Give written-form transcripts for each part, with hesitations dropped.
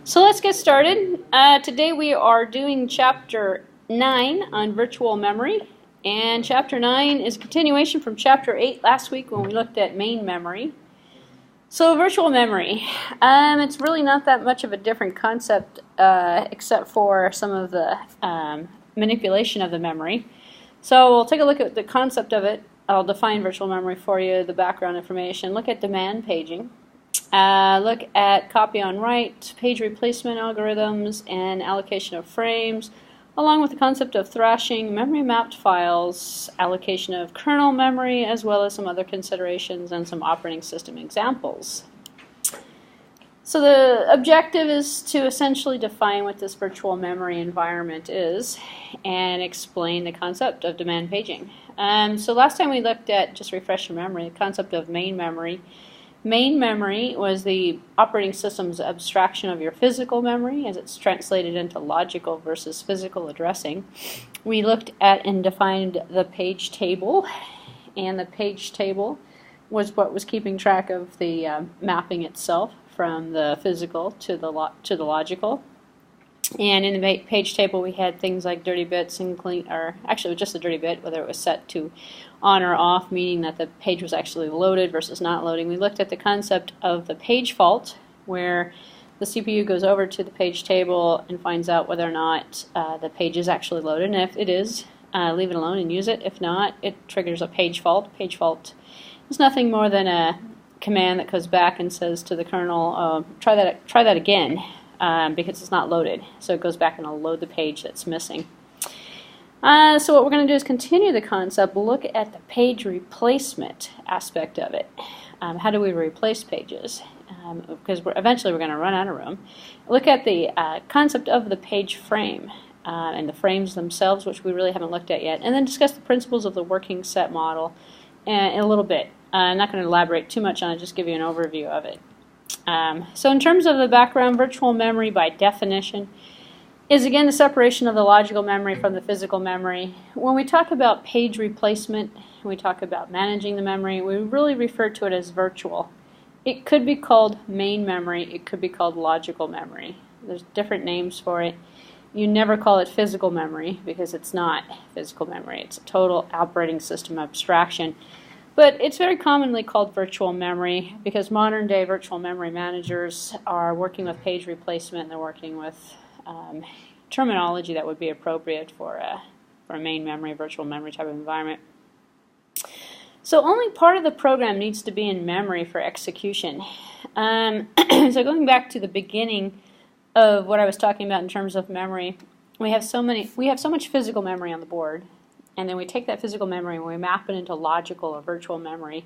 So let's get started. Today we are doing Chapter 9 on virtual memory. And Chapter 9 is a continuation from Chapter 8 last week when we looked at main memory. So virtual memory, it's really not that much of a different concept except for some of the manipulation of the memory. So we'll take a look at the concept of it. I'll define virtual memory for you, the background information, look at demand paging. Look at copy on write, page replacement algorithms, and allocation of frames, along with the concept of thrashing memory mapped files, allocation of kernel memory, as well as some other considerations and some operating system examples. So the objective is to essentially define what this virtual memory environment is and explain the concept of demand paging. So last time we looked at, just refresh your memory, the concept of main memory. Main memory was the operating system's abstraction of your physical memory as it's translated into logical versus physical addressing. We looked at and defined the page table, and the page table was what was keeping track of the mapping itself from the physical to the logical. And in the page table we had things like dirty bits and clean, or actually it was just a dirty bit, whether it was set to on or off, meaning that the page was actually loaded versus not loading. We looked at the concept of the page fault, where the CPU goes over to the page table and finds out whether or not the page is actually loaded, and if it is, leave it alone and use it. If not, it triggers a page fault. Page fault is nothing more than a command that goes back and says to the kernel, try that again, because it's not loaded. So it goes back and it'll load the page that's missing. So what we're going to do is continue the concept, look at the page replacement aspect of it. How do we replace pages? Because eventually we're going to run out of room. Look at the concept of the page frame and the frames themselves, which we really haven't looked at yet, and then discuss the principles of the working set model in a little bit. I'm not going to elaborate too much on it, just give you an overview of it. So in terms of the background, virtual memory by definition is again the separation of the logical memory from the physical memory. When we talk about page replacement, we talk about managing the memory, we really refer to it as virtual. It could be called main memory, it could be called logical memory. There's different names for it. You never call it physical memory because it's not physical memory. It's a total operating system abstraction. But it's very commonly called virtual memory because modern day virtual memory managers are working with page replacement and they're working with terminology that would be appropriate for a main memory, virtual memory type of environment. So only part of the program needs to be in memory for execution. So going back to the beginning of what I was talking about in terms of memory, we have so much physical memory on the board, and then we take that physical memory and we map it into logical or virtual memory.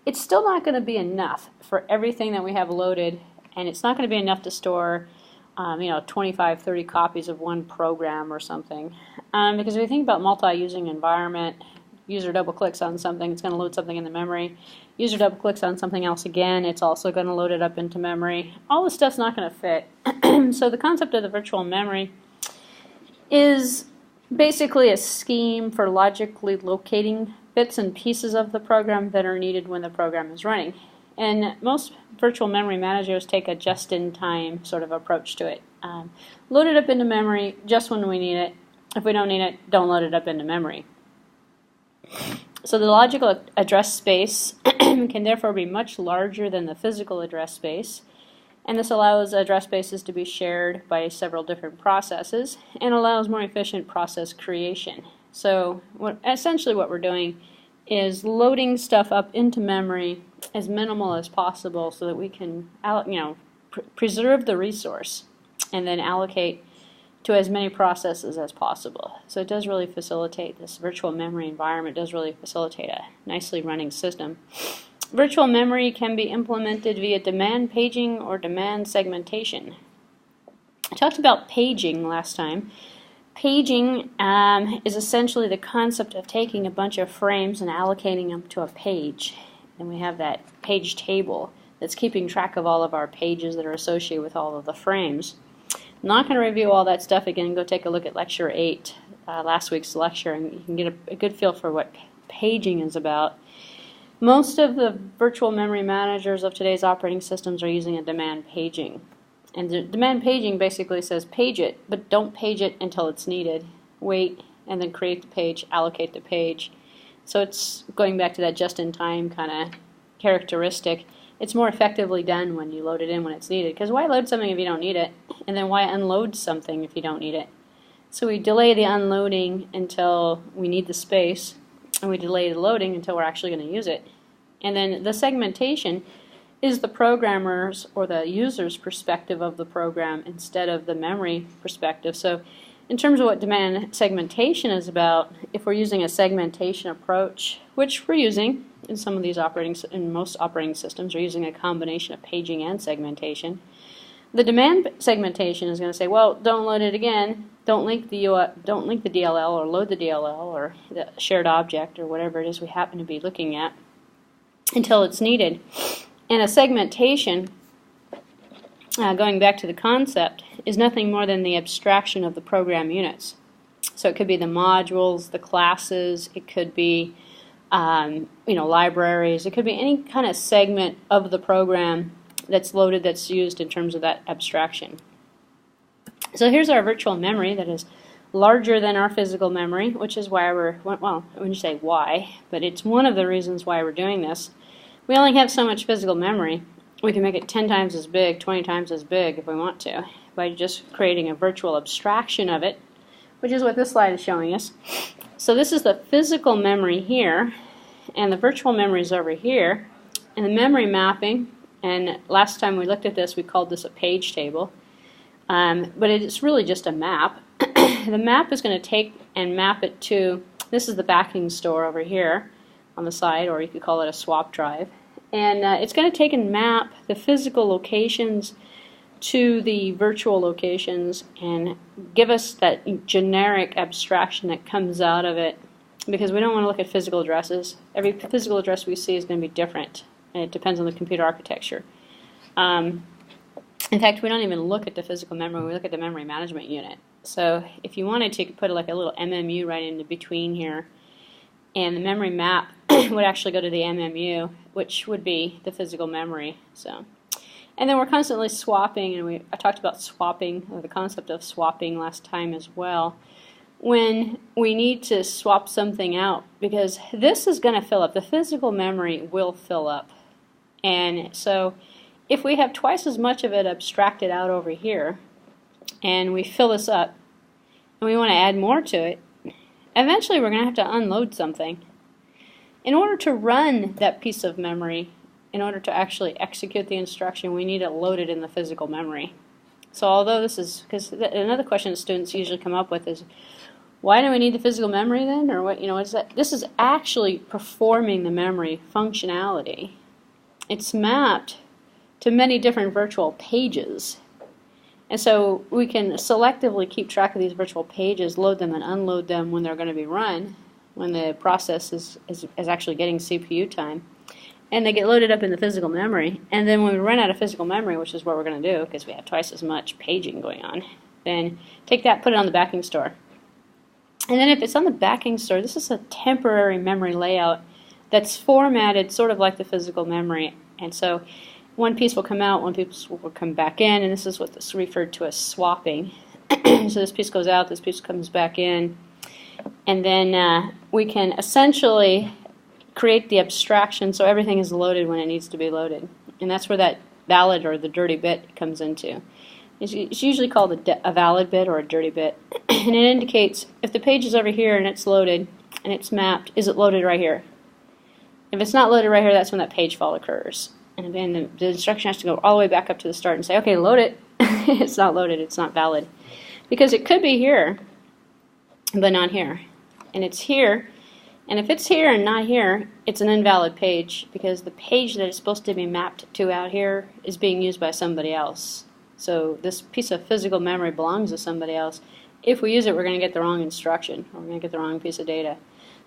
It's still not going to be enough for everything that we have loaded, and it's not going to be enough to store 25, 30 copies of one program or something. Because if you think about multi-using environment, user double-clicks on something, it's going to load something in the memory. User double-clicks on something else again, it's also going to load it up into memory. All this stuff's not going to fit. So the concept of the virtual memory is basically a scheme for logically locating bits and pieces of the program that are needed when the program is running. And most virtual memory managers take a just-in-time sort of approach to it. Load it up into memory just when we need it. If we don't need it, don't load it up into memory. So the logical address space can therefore be much larger than the physical address space, and this allows address spaces to be shared by several different processes and allows more efficient process creation. So essentially what we're doing is loading stuff up into memory as minimal as possible so that we can preserve the resource and then allocate to as many processes as possible. So it does really facilitate, this virtual memory environment does really facilitate a nicely running system. Virtual memory can be implemented via demand paging or demand segmentation. I talked about paging last time. Paging is essentially the concept of taking a bunch of frames and allocating them to a page. And we have that page table that's keeping track of all of our pages that are associated with all of the frames. I'm not going to review all that stuff again. Go take a look at Lecture 8, last week's lecture, and you can get a good feel for what paging is about. Most of the virtual memory managers of today's operating systems are using a demand paging. And the demand paging basically says page it, but don't page it until it's needed. Wait, and then create the page, allocate the page. So it's going back to that just-in-time kind of characteristic. It's more effectively done when you load it in when it's needed. Because why load something if you don't need it? And then why unload something if you don't need it? So we delay the unloading until we need the space, and we delay the loading until we're actually going to use it. And then the segmentation is the programmer's or the user's perspective of the program instead of the memory perspective. So in terms of what demand segmentation is about, if we're using a segmentation approach, which we're using in some of these in most operating systems, we're using a combination of paging and segmentation. The demand segmentation is going to say, well, don't load it again, don't link the DLL or load the DLL or the shared object or whatever it is we happen to be looking at until it's needed. And a segmentation, going back to the concept, is nothing more than the abstraction of the program units. So it could be the modules, the classes, it could be libraries, it could be any kind of segment of the program that's loaded, that's used in terms of that abstraction. So here's our virtual memory that is larger than our physical memory, which is why well, I wouldn't say why, but it's one of the reasons why we're doing this. We only have so much physical memory. We can make it 10 times as big, 20 times as big if we want to, by just creating a virtual abstraction of it, which is what this slide is showing us. So this is the physical memory here, and the virtual memory is over here, and the memory mapping, and last time we looked at this we called this a page table, but it's really just a map. The map is going to take and map it to, this is the backing store over here on the side, or you could call it a swap drive. And it's going to take and map the physical locations to the virtual locations and give us that generic abstraction that comes out of it, because we don't want to look at physical addresses. Every physical address we see is going to be different, and it depends on the computer architecture. In fact, we don't even look at the physical memory, we look at the memory management unit. So if you wanted to, you could put like a little MMU right in between here, and the memory map would actually go to the MMU, which would be the physical memory. So, and then we're constantly swapping, and I talked about swapping, or the concept of swapping last time as well, when we need to swap something out, because this is going to fill up. The physical memory will fill up. And so if we have twice as much of it abstracted out over here, and we fill this up, and we want to add more to it, eventually we're going to have to unload something. In order to run that piece of memory, in order to actually execute the instruction, we need it loaded in the physical memory. So although this is, because another question that students usually come up with is, why do we need the physical memory then? Or what, is that? This is actually performing the memory functionality. It's mapped to many different virtual pages. And so we can selectively keep track of these virtual pages, load them and unload them when they're going to be run, when the process is actually getting CPU time. And they get loaded up in the physical memory. And then when we run out of physical memory, which is what we're going to do because we have twice as much paging going on, then take that, put it on the backing store. And then if it's on the backing store, this is a temporary memory layout that's formatted sort of like the physical memory. And so one piece will come out, one piece will come back in, and this is what's referred to as swapping. So this piece goes out, this piece comes back in, and then we can essentially create the abstraction so everything is loaded when it needs to be loaded. And that's where that valid or the dirty bit comes into. It's usually called a valid bit or a dirty bit. And it indicates if the page is over here and it's loaded and it's mapped, is it loaded right here? If it's not loaded right here, that's when that page fault occurs. And then the instruction has to go all the way back up to the start and say, okay, load it. It's not loaded, it's not valid. Because it could be here, but not here. And it's here. And if it's here and not here, it's an invalid page because the page that it's supposed to be mapped to out here is being used by somebody else. So this piece of physical memory belongs to somebody else. If we use it, we're going to get the wrong instruction, or we're going to get the wrong piece of data.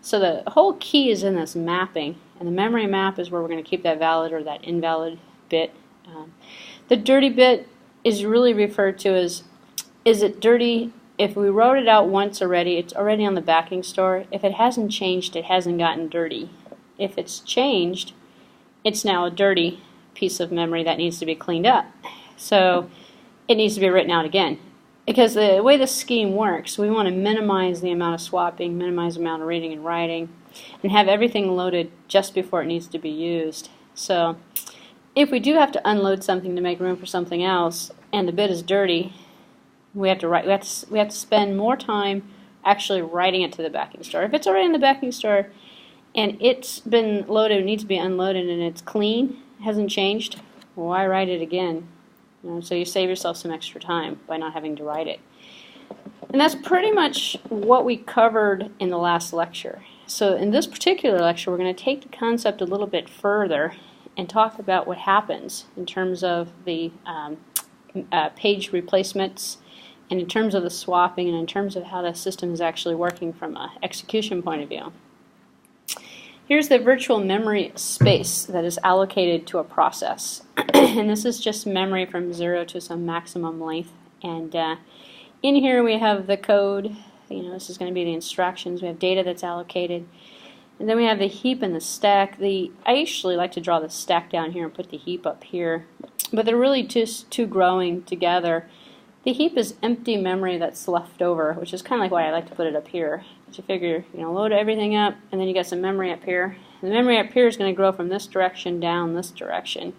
So the whole key is in this mapping, and the memory map is where we're going to keep that valid or that invalid bit. The dirty bit is really referred to as, is it dirty? If we wrote it out once already, it's already on the backing store. If it hasn't changed, it hasn't gotten dirty. If it's changed, it's now a dirty piece of memory that needs to be cleaned up. So it needs to be written out again. Because the way the scheme works, we want to minimize the amount of swapping, minimize the amount of reading and writing, and have everything loaded just before it needs to be used. So if we do have to unload something to make room for something else, and the bit is dirty, we have to spend more time actually writing it to the backing store. If it's already in the backing store and it's been loaded, it needs to be unloaded, and it's clean, hasn't changed, why write it again? So you save yourself some extra time by not having to write it. And that's pretty much what we covered in the last lecture. So in this particular lecture, we're going to take the concept a little bit further and talk about what happens in terms of the page replacements, and in terms of the swapping, and in terms of how the system is actually working from an execution point of view. Here's the virtual memory space that is allocated to a process. And this is just memory from 0 to some maximum length. And in here we have the code. This is going to be the instructions. We have data that's allocated. And then we have the heap and the stack. I usually like to draw the stack down here and put the heap up here. But they're really just two growing together. The heap is empty memory that's left over, which is kind of like why I like to put it up here. You figure, load everything up, and then you got some memory up here. And the memory up here is going to grow from this direction down this direction.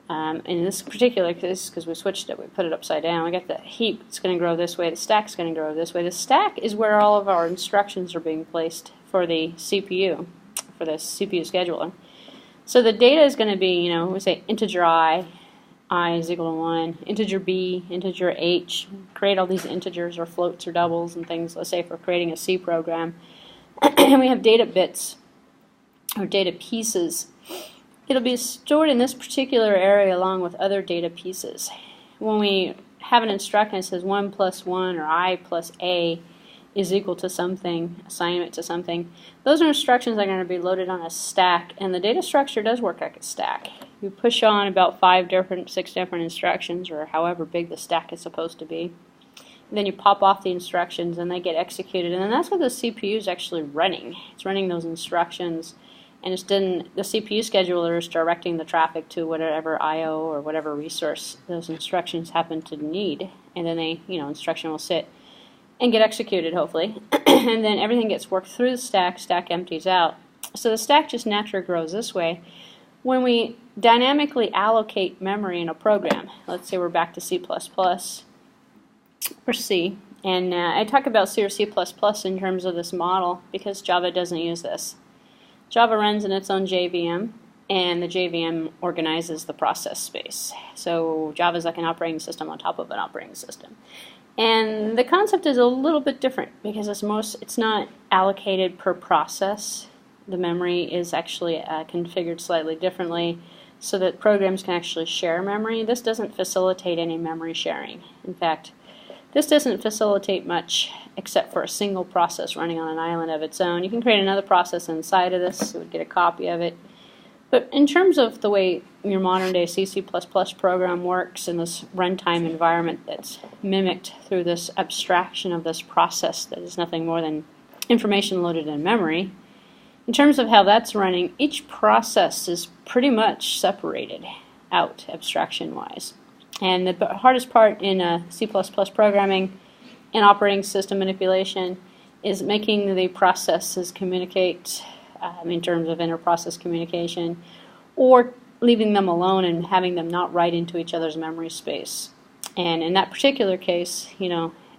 In this particular case, because we switched it, we put it upside down. We got the heap, it's going to grow this way. The stack's going to grow this way. The stack is where all of our instructions are being placed for the CPU, for the CPU scheduler. So the data is going to be, we say integer I is equal to 1, integer b, integer h, create all these integers or floats or doubles and things, let's say for creating a C program. And we have data bits or data pieces. It'll be stored in this particular area along with other data pieces. When we have an instruction that says 1 plus 1 or I plus a is equal to something, assign it to something, those are instructions that are going to be loaded on a stack, and the data structure does work like a stack. You push on about 6 different instructions, or however big the stack is supposed to be. And then you pop off the instructions and they get executed, and then that's what the CPU is actually running. It's running those instructions, and the CPU scheduler is directing the traffic to whatever I/O or whatever resource those instructions happen to need, and then instruction will sit and get executed, hopefully. And then everything gets worked through the stack empties out. So the stack just naturally grows this way. When we dynamically allocate memory in a program, let's say we're back to C++ or C, and I talk about C or C++ in terms of this model because Java doesn't use this. Java runs in its own JVM, and the JVM organizes the process space. So Java is like an operating system on top of an operating system. And the concept is a little bit different because it's not allocated per process. The memory is actually configured slightly differently so that programs can actually share memory. This doesn't facilitate any memory sharing. In fact, this doesn't facilitate much except for a single process running on an island of its own. You can create another process inside of this, so it would get a copy of it. But in terms of the way your modern day C++ program works in this runtime environment that's mimicked through this abstraction of this process that is nothing more than information loaded in memory, in terms of how that's running, each process is pretty much separated out abstraction-wise. And the hardest part in C++ programming and operating system manipulation is making the processes communicate in terms of inter-process communication, or leaving them alone and having them not write into each other's memory space. And in that particular case,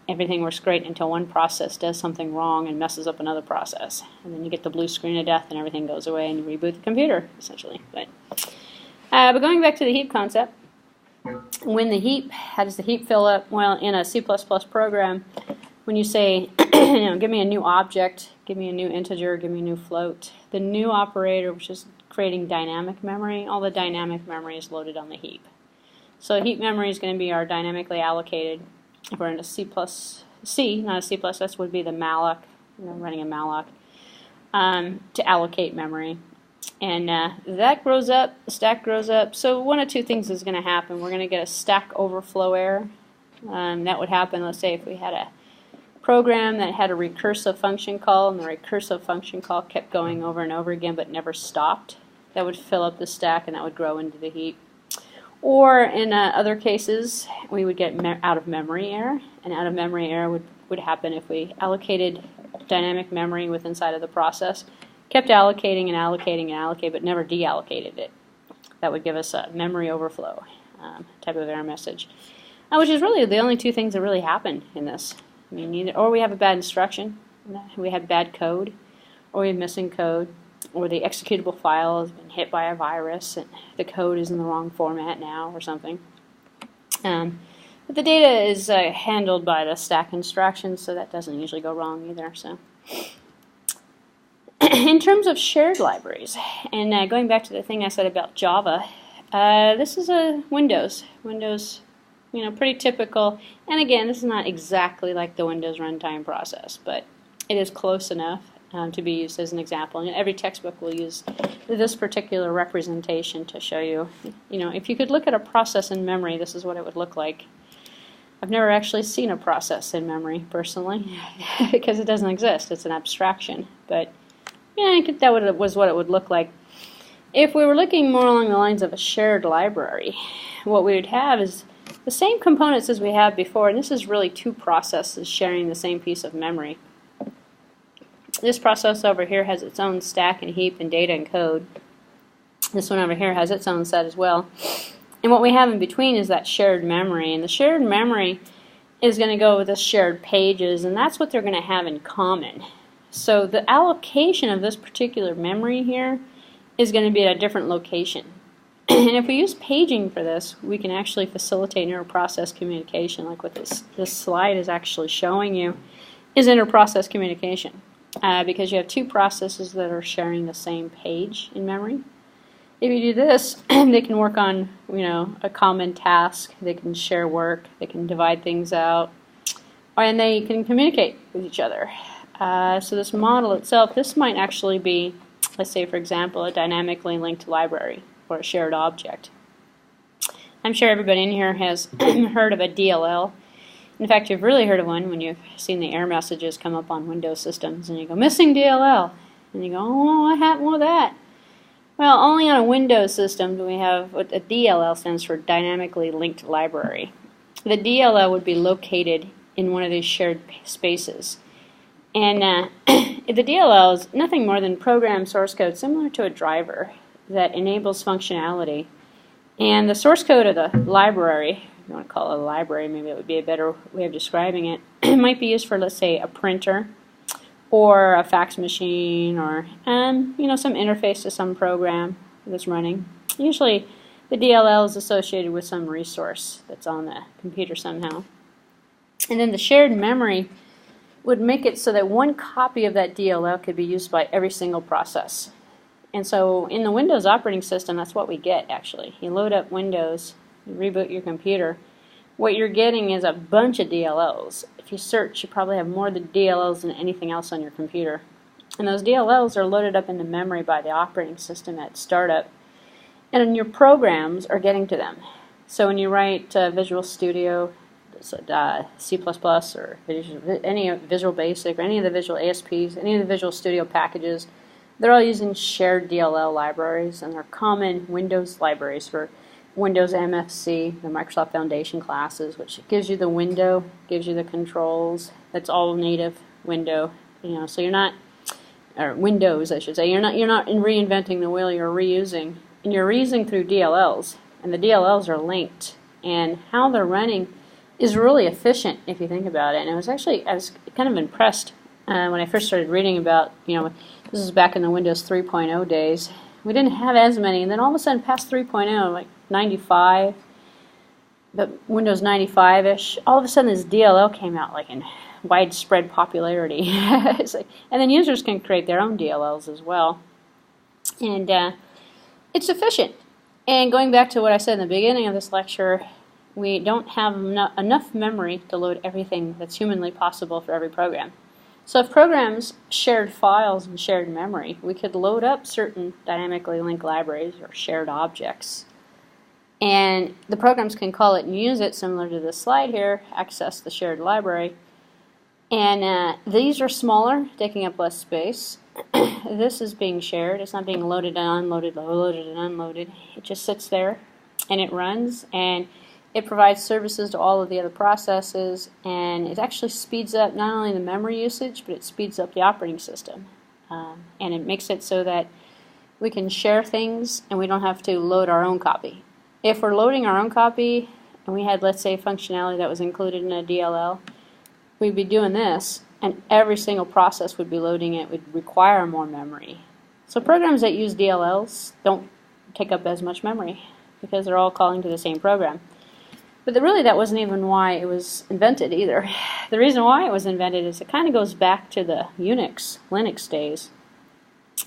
everything works great until one process does something wrong and messes up another process. And then you get the blue screen of death and everything goes away and you reboot the computer, essentially. But going back to the heap concept, how does the heap fill up? Well, in a C++ program, when you say, give me a new object, give me a new integer, give me a new float, the new operator, which is creating dynamic memory, all the dynamic memory is loaded on the heap. So heap memory is going to be our dynamically allocated. If we're in a C++, not a C++, would be the malloc, running a malloc, to allocate memory. And that grows up, the stack grows up. So one of two things is going to happen. We're going to get a stack overflow error. That would happen, let's say, if we had a program that had a recursive function call, and the recursive function call kept going over and over again but never stopped. That would fill up the stack and that would grow into the heap. Or in other cases, we would get out-of-memory error. And out-of-memory error would happen if we allocated dynamic memory with inside of the process, kept allocating and allocating and allocating, but never deallocated it. That would give us a memory overflow type of error message, which is really the only two things that really happen in this. I mean, or we have a bad instruction, we have bad code, or we have missing code, or the executable file has been hit by a virus and the code is in the wrong format now or something. But the data is handled by the stack instructions, so that doesn't usually go wrong either. So, in terms of shared libraries, and going back to the thing I said about Java, this is a Windows, pretty typical. And again, this is not exactly like the Windows runtime process, but it is close enough to be used as an example. And every textbook will use this particular representation to show you, if you could look at a process in memory, this is what it would look like. I've never actually seen a process in memory, personally, because it doesn't exist. It's an abstraction. But I think that was what it would look like. If we were looking more along the lines of a shared library, what we would have is the same components as we had before, and this is really two processes sharing the same piece of memory. This process over here has its own stack and heap and data and code. This one over here has its own set as well. And what we have in between is that shared memory. And the shared memory is going to go with the shared pages, and that's what they're going to have in common. So the allocation of this particular memory here is going to be at a different location. And if we use paging for this, we can actually facilitate inter-process communication, like what this slide is actually showing you, is inter-process communication. Because you have two processes that are sharing the same page in memory. If you do this, they can work on, a common task. They can share work. They can divide things out, and they can communicate with each other. So this model itself, this might actually be, let's say, for example, a dynamically linked library or a shared object. I'm sure everybody in here has heard of a DLL. In fact, you've really heard of one when you've seen the error messages come up on Windows systems, and you go, missing DLL. And you go, oh, what happened with that? Well, only on a Windows system do we have what a DLL stands for, Dynamically Linked Library. The DLL would be located in one of these shared spaces. And the DLL is nothing more than program source code similar to a driver that enables functionality. And the source code of the library, if you want to call it a library, maybe it would be a better way of describing it, might be used for, let's say, a printer or a fax machine, or some interface to some program that's running. Usually the DLL is associated with some resource that's on the computer somehow. And then the shared memory would make it so that one copy of that DLL could be used by every single process. And so in the Windows operating system, that's what we get, actually. You load up Windows, you reboot your computer. What you're getting is a bunch of DLLs. If you search, you probably have more DLLs than anything else on your computer. And those DLLs are loaded up into memory by the operating system at startup. And your programs are getting to them. So when you write Visual Studio, C++, or any Visual Basic, or any of the Visual ASPs, any of the Visual Studio packages, they're all using shared DLL libraries, and they're common Windows libraries for Windows MFC, the Microsoft Foundation classes, which gives you the window, gives you the controls. That's all native window. So you're not, or Windows, I should say. You're not reinventing the wheel. You're reusing, and you're reusing through DLLs, and the DLLs are linked, and how they're running is really efficient if you think about it. And I was kind of impressed when I first started reading about, this is back in the Windows 3.0 days. We didn't have as many, and then all of a sudden, past 3.0, like 95, but Windows 95-ish, all of a sudden this DLL came out like in widespread popularity. It's like, and then users can create their own DLLs as well. And it's efficient. And going back to what I said in the beginning of this lecture, we don't have enough memory to load everything that's humanly possible for every program. So if programs shared files and shared memory, we could load up certain dynamically linked libraries or shared objects. And the programs can call it and use it, similar to this slide here, access the shared library. And these are smaller, taking up less space. This is being shared. It's not being loaded and unloaded, loaded and unloaded. It just sits there. and it runs, and it provides services to all of the other processes, and it actually speeds up not only the memory usage, but it speeds up the operating system. And it makes it so that we can share things and we don't have to load our own copy. If we're loading our own copy and we had, let's say, functionality that was included in a DLL, we'd be doing this, and every single process would be loading it, would require more memory. So programs that use DLLs don't take up as much memory because they're all calling to the same program. But really that wasn't even why it was invented either. The reason why it was invented is it kind of goes back to the Linux days.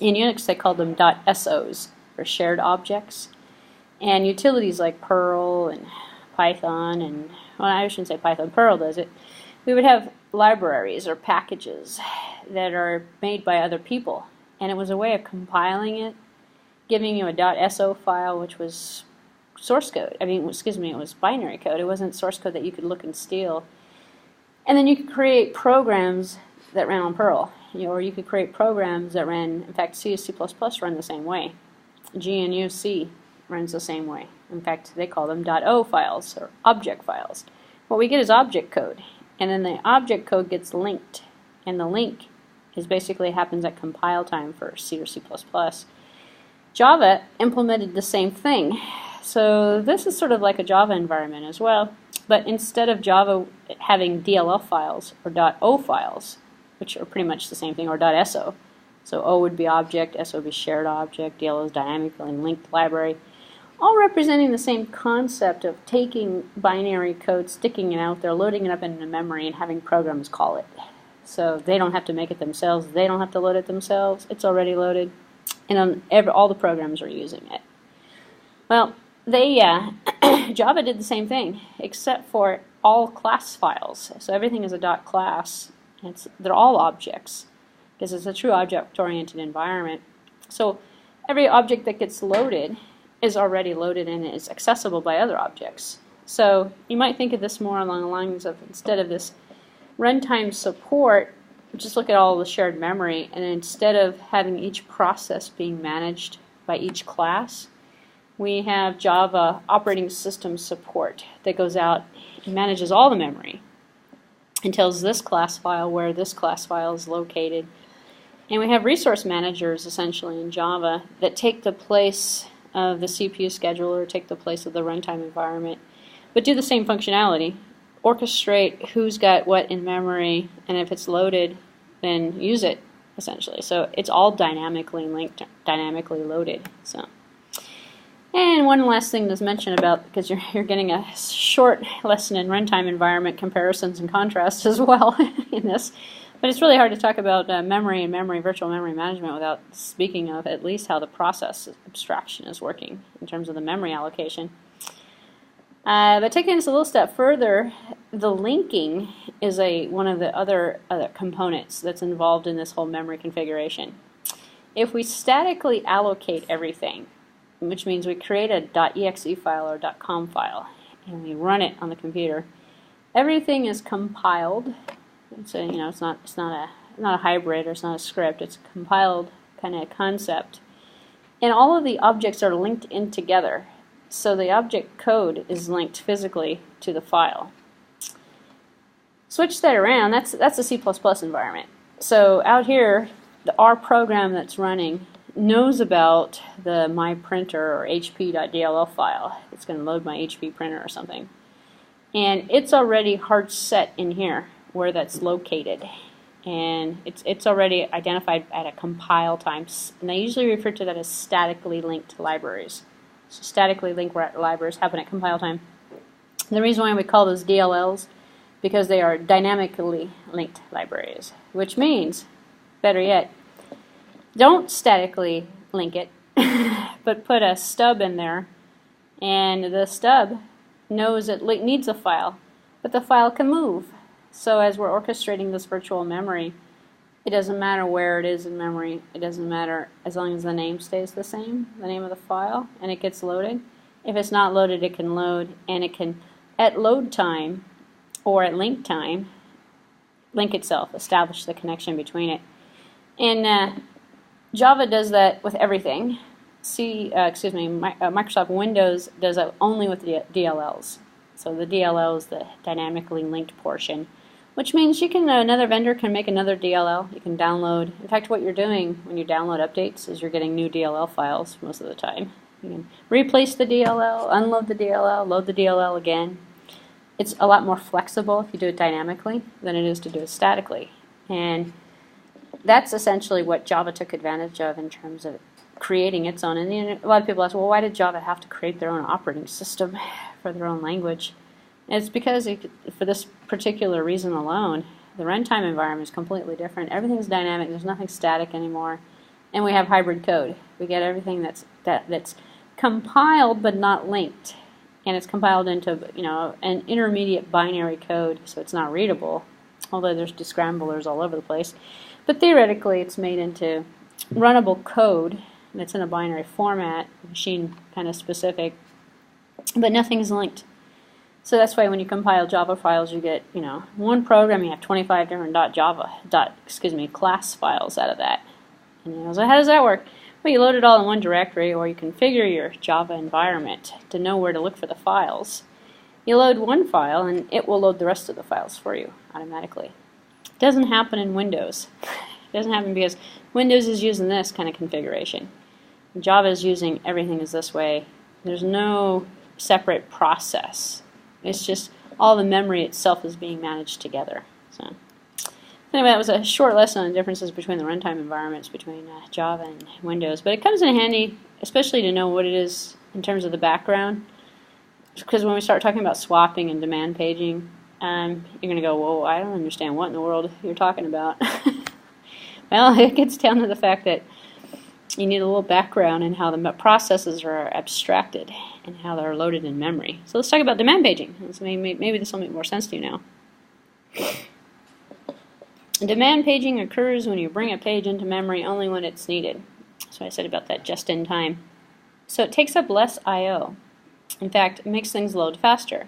In Unix they called them .SOs, or shared objects. And utilities like Perl and Python, and, well, I shouldn't say Python, Perl does it. We would have libraries or packages that are made by other people. And it was a way of compiling it, giving you a .so file, which was source code. it was binary code. It wasn't source code that you could look and steal. And then you could create programs that ran on Perl, or you could create programs that ran, in fact, C run the same way. GNU-C runs the same way. In fact, they call them .o files, or object files. What we get is object code, and then the object code gets linked, and the link is basically happens at compile time for C or C++. Java implemented the same thing. So this is sort of like a Java environment as well, but instead of Java having DLL files or .o files, which are pretty much the same thing, or .so, so O would be object, S would be shared object, DLL is dynamically linked library, all representing the same concept of taking binary code, sticking it out there, loading it up into memory, and having programs call it. So they don't have to make it themselves, they don't have to load it themselves, it's already loaded, and all the programs are using it. Well, Java did the same thing, except for all class files. So everything is a .class. They're all objects, because it's a true object-oriented environment. So every object that gets loaded is already loaded and is accessible by other objects. So you might think of this more along the lines of, instead of this runtime support, just look at all the shared memory, and instead of having each process being managed by each class, we have Java operating system support that goes out and manages all the memory and tells this class file where this class file is located. And we have resource managers essentially in Java that take the place of the CPU scheduler, take the place of the runtime environment, but do the same functionality. Orchestrate who's got what in memory, and if it's loaded, then use it essentially. So it's all dynamically linked, dynamically loaded. And one last thing to mention about, because you're getting a short lesson in runtime environment comparisons and contrasts as well in this, but it's really hard to talk about memory and virtual memory management without speaking of at least how the process abstraction is working in terms of the memory allocation. But taking this a little step further, the linking is one of the other components that's involved in this whole memory configuration. If we statically allocate everything, which means we create a .exe file or .com file and we run it on the computer, everything is compiled. So it's not a hybrid, or it's not a script. It's a compiled kind of concept, and all of the objects are linked in together. So the object code is linked physically to the file. Switch that around. That's a C++ environment. So out here, our program that's running knows about the my printer or hp.dll file. It's going to load my HP printer or something. And it's already hard set in here where that's located. And it's already identified at a compile time. And they usually refer to that as statically linked libraries. So statically linked libraries happen at compile time. And the reason why we call those DLLs, because they are dynamically linked libraries, which means, better yet, don't statically link it, but put a stub in there, and the stub knows it needs a file, but the file can move. So as we're orchestrating this virtual memory, it doesn't matter where it is in memory, it doesn't matter as long as the name stays the same, the name of the file, and it gets loaded. If it's not loaded, it can load, and it can, at load time or at link time, link itself, establish the connection between it. And Java does that with everything. Microsoft Windows does it only with the DLLs. So the DLL is the dynamically linked portion, which means another vendor can make another DLL. You can download. In fact, what you're doing when you download updates is you're getting new DLL files most of the time. You can replace the DLL, unload the DLL, load the DLL again. It's a lot more flexible if you do it dynamically than it is to do it statically. And that's essentially what Java took advantage of in terms of creating its own. And a lot of people ask, well, why did Java have to create their own operating system for their own language? And it's because for this particular reason alone, the runtime environment is completely different. Everything's dynamic. There's nothing static anymore. And we have hybrid code. We get everything that's compiled but not linked. And it's compiled into an intermediate binary code, so it's not readable, although there's descramblers all over the place. But theoretically, it's made into runnable code that's in a binary format, machine kind of specific, but nothing is linked. So that's why when you compile Java files, you get one program, you have 25 different class files out of that. And so how does that work? Well, you load it all in one directory, or you configure your Java environment to know where to look for the files. You load one file, and it will load the rest of the files for you automatically. It doesn't happen in Windows. It doesn't happen because Windows is using this kind of configuration. Java is using everything is this way. There's no separate process. It's just all the memory itself is being managed together. So. Anyway, that was a short lesson on differences between the runtime environments between Java and Windows. But it comes in handy, especially to know what it is in terms of the background. Because when we start talking about swapping and demand paging, you're going to go, whoa, I don't understand what in the world you're talking about. Well, it gets down to the fact that you need a little background in how the processes are abstracted and how they're loaded in memory. So let's talk about demand paging. Maybe this will make more sense to you now. Demand paging occurs when you bring a page into memory only when it's needed. That's what I said about that just in time. So it takes up less I/O. In fact, it makes things load faster.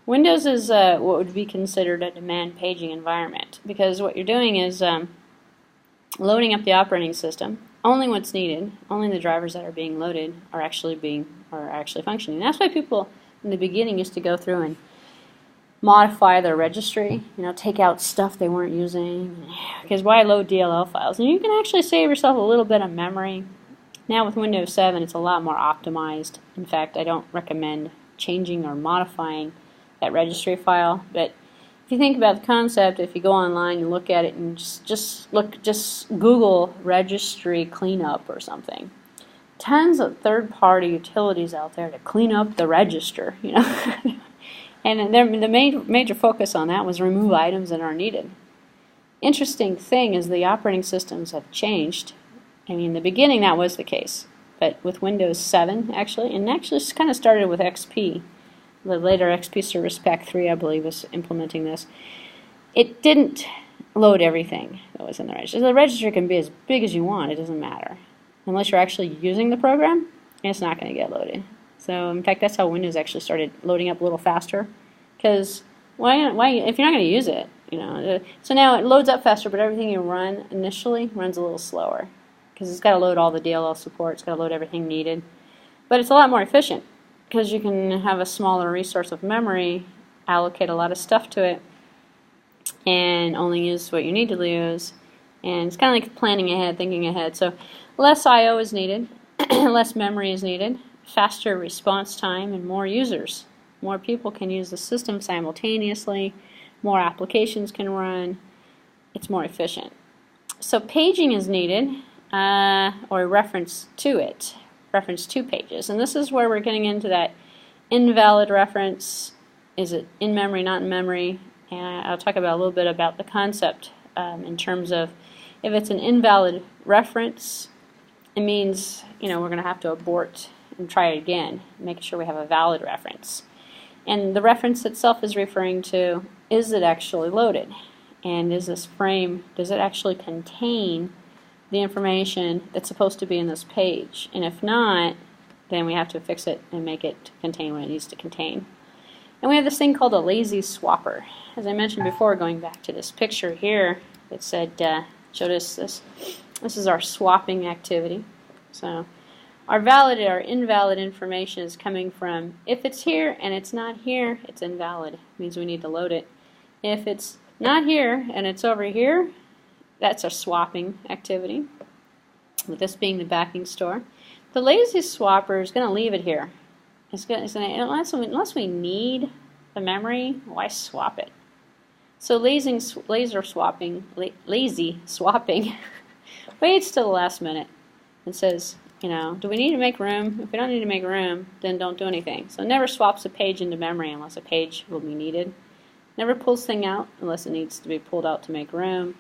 Windows is what would be considered a demand paging environment, because what you're doing is loading up the operating system only what's needed. Only the drivers that are being loaded are actually functioning. That's why people in the beginning used to go through and modify their registry, take out stuff they weren't using, because why load DLL files? And you can actually save yourself a little bit of memory. Now with Windows 7, it's a lot more optimized. In fact, I don't recommend changing or modifying that registry file, but if you think about the concept, if you go online and look at it and just Google registry cleanup or something, tons of third-party utilities out there to clean up the register, And the major focus on that was remove items that are needed. Interesting thing is the operating systems have changed. In the beginning that was the case, but with Windows 7 and actually kind of started with XP. The later XP Service Pack 3, I believe, was implementing this. It didn't load everything that was in the registry. The registry can be as big as you want. It doesn't matter. Unless you're actually using the program, it's not going to get loaded. So, in fact, that's how Windows actually started loading up a little faster. Because why if you're not going to use it, So now it loads up faster, but everything you run initially runs a little slower. Because it's got to load all the DLL support. It's got to load everything needed. But it's a lot more efficient, because you can have a smaller resource of memory, allocate a lot of stuff to it, and only use what you need to use. And it's kind of like planning ahead, thinking ahead. So less I/O is needed, less memory is needed, faster response time, and more users. More people can use the system simultaneously, more applications can run, it's more efficient. So paging is needed, or reference to it, reference to pages. And this is where we're getting into that invalid reference. Is it in memory, not in memory? And I'll talk about a little bit about the concept in terms of if it's an invalid reference, it means we're going to have to abort and try it again, making sure we have a valid reference. And the reference itself is referring to, is it actually loaded? And is this frame, does it actually contain the information that's supposed to be in this page? And if not, then we have to fix it and make it contain what it needs to contain. And we have this thing called a lazy swapper. As I mentioned before, going back to this picture here, it said, showed us this. This is our swapping activity. So Our valid or invalid information is coming from, if it's here and it's not here, it's invalid. It means we need to load it. If it's not here and it's over here, that's a swapping activity, with this being the backing store. The lazy swapper is going to leave it here. It's gonna, unless we need the memory, why swap it? So lazy swapping waits till the last minute and says, do we need to make room? If we don't need to make room, then don't do anything. So it never swaps a page into memory unless a page will be needed. Never pulls thing out unless it needs to be pulled out to make room.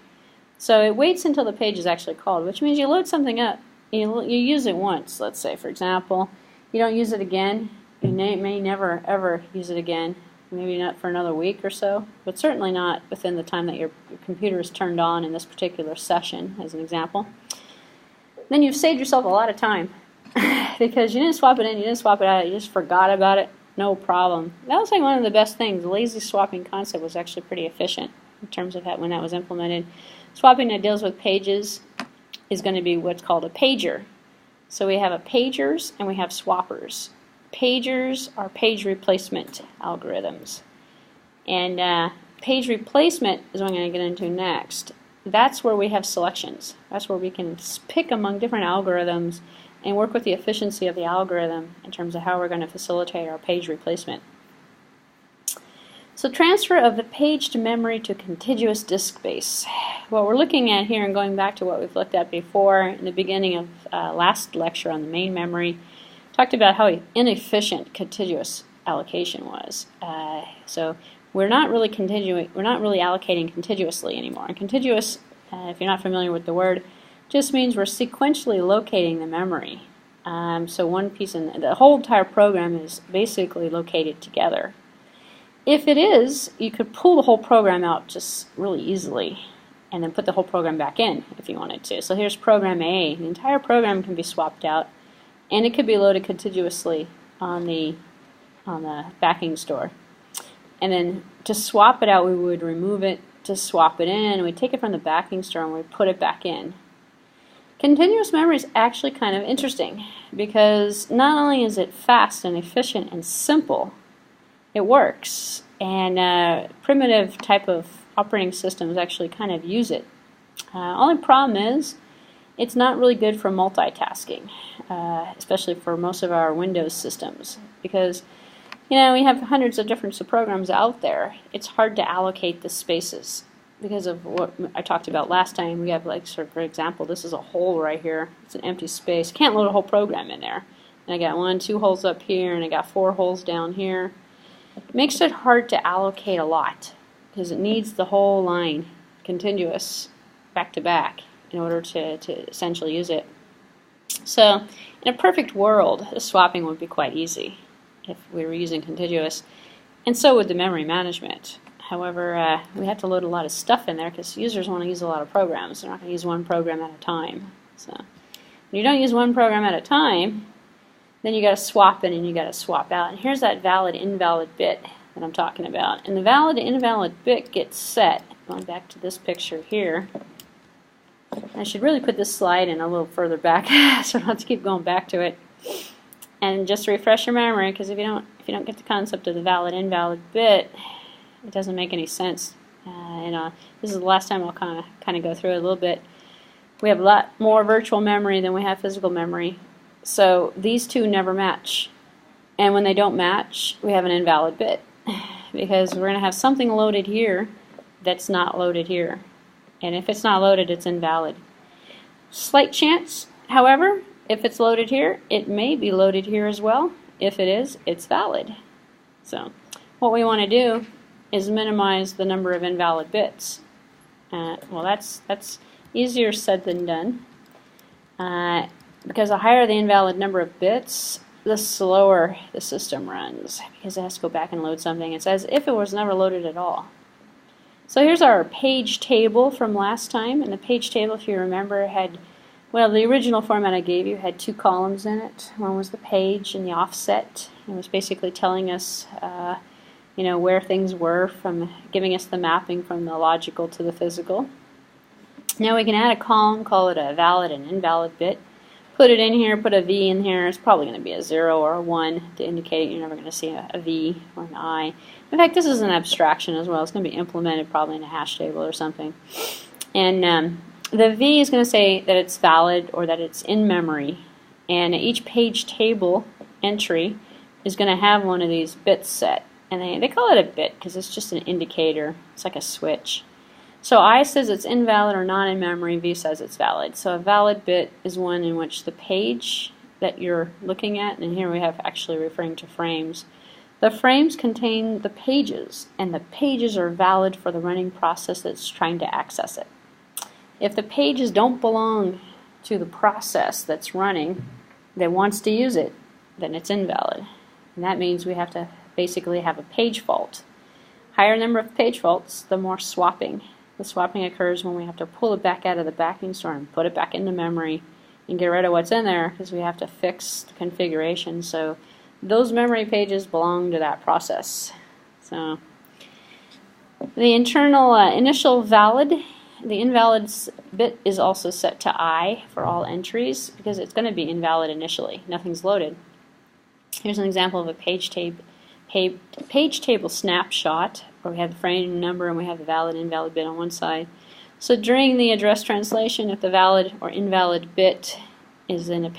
So it waits until the page is actually called, which means you load something up. You use it once, let's say, for example. You don't use it again. You may never, ever use it again. Maybe not for another week or so, but certainly not within the time that your computer is turned on in this particular session, as an example. Then you've saved yourself a lot of time because you didn't swap it in, you didn't swap it out, you just forgot about it, no problem. That was like one of the best things. The lazy swapping concept was actually pretty efficient in terms of when that was implemented. Swapping that deals with pages is going to be what's called a pager. So we have a pagers and we have swappers. Pagers are page replacement algorithms. And page replacement is what I'm going to get into next. That's where we have selections. That's where we can pick among different algorithms and work with the efficiency of the algorithm in terms of how we're going to facilitate our page replacement. So transfer of the page to memory to contiguous disk space. What we're looking at here, and going back to what we've looked at before in the beginning of last lecture on the main memory, talked about how inefficient contiguous allocation was. So we're not really allocating contiguously anymore. And contiguous, if you're not familiar with the word, just means we're sequentially locating the memory. So one piece, and the whole entire program is basically located together. If it is, you could pull the whole program out just really easily and then put the whole program back in if you wanted to. So here's program A. The entire program can be swapped out, and it could be loaded contiguously on the backing store. And then to swap it out, we would remove it, to swap it in, and we'd take it from the backing store and we'd put it back in. Continuous memory is actually kind of interesting because not only is it fast and efficient and simple, it works. And primitive type of operating systems actually kind of use it. Only problem is it's not really good for multitasking, especially for most of our Windows systems, because we have hundreds of different subprograms out there. It's hard to allocate the spaces because of what I talked about last time. We have, like, for example, this is a hole right here. It's an empty space. Can't load a whole program in there. And I got 2 holes up here, and I got 4 holes down here. It makes it hard to allocate a lot because it needs the whole line continuous back to back in order to essentially use it. So in a perfect world, the swapping would be quite easy if we were using contiguous, and so would the memory management. However, we have to load a lot of stuff in there because users want to use a lot of programs. They're not going to use one program at a time. So when you don't use one program at a time, then you got to swap in and you got to swap out. And here's that valid invalid bit that I'm talking about. And the valid invalid bit gets set. Going back to this picture here. I should really put this slide in a little further back so I don't have to keep going back to it. And just to refresh your memory, because if you don't get the concept of the valid invalid bit, it doesn't make any sense. This is the last time I'll kind of go through it a little bit. We have a lot more virtual memory than we have physical memory, so these two never match. And when they don't match, we have an invalid bit because we're going to have something loaded here that's not loaded here. And if it's not loaded, it's invalid. Slight chance, however, if it's loaded here, it may be loaded here as well. If it is, it's valid. So what we want to do is minimize the number of invalid bits. Well, that's easier said than done. Because the higher the invalid number of bits, the slower the system runs, because it has to go back and load something. It's as if it was never loaded at all. So here's our page table from last time, and the page table, if you remember, had, well, the original format I gave you had 2 columns in it. One was the page and the offset. It was basically telling us where things were, from giving us the mapping from the logical to the physical. Now we can add a column, call it a valid and invalid bit. put it in here, put a V in here. It's probably going to be a 0 or a 1 to indicate you're never going to see a V or an I. In fact, this is an abstraction as well. It's going to be implemented probably in a hash table or something. And the V is going to say that it's valid or that it's in memory. And each page table entry is going to have one of these bits set. And they call it a bit because it's just an indicator. It's like a switch. So I says it's invalid or not in memory, V says it's valid. So a valid bit is one in which the page that you're looking at, and here we have actually referring to frames, the frames contain the pages, and the pages are valid for the running process that's trying to access it. If the pages don't belong to the process that's running that wants to use it, then it's invalid. And that means we have to basically have a page fault. Higher number of page faults, the more swapping. The swapping occurs when we have to pull it back out of the backing store and put it back into memory and get rid of what's in there because we have to fix the configuration. So those memory pages belong to that process. So the internal initial valid, the invalid bit is also set to I for all entries because it's going to be invalid initially. Nothing's loaded. Here's an example of a page table snapshot where we have the frame number and we have the valid invalid bit on one side. So during the address translation, if the valid or invalid bit is in the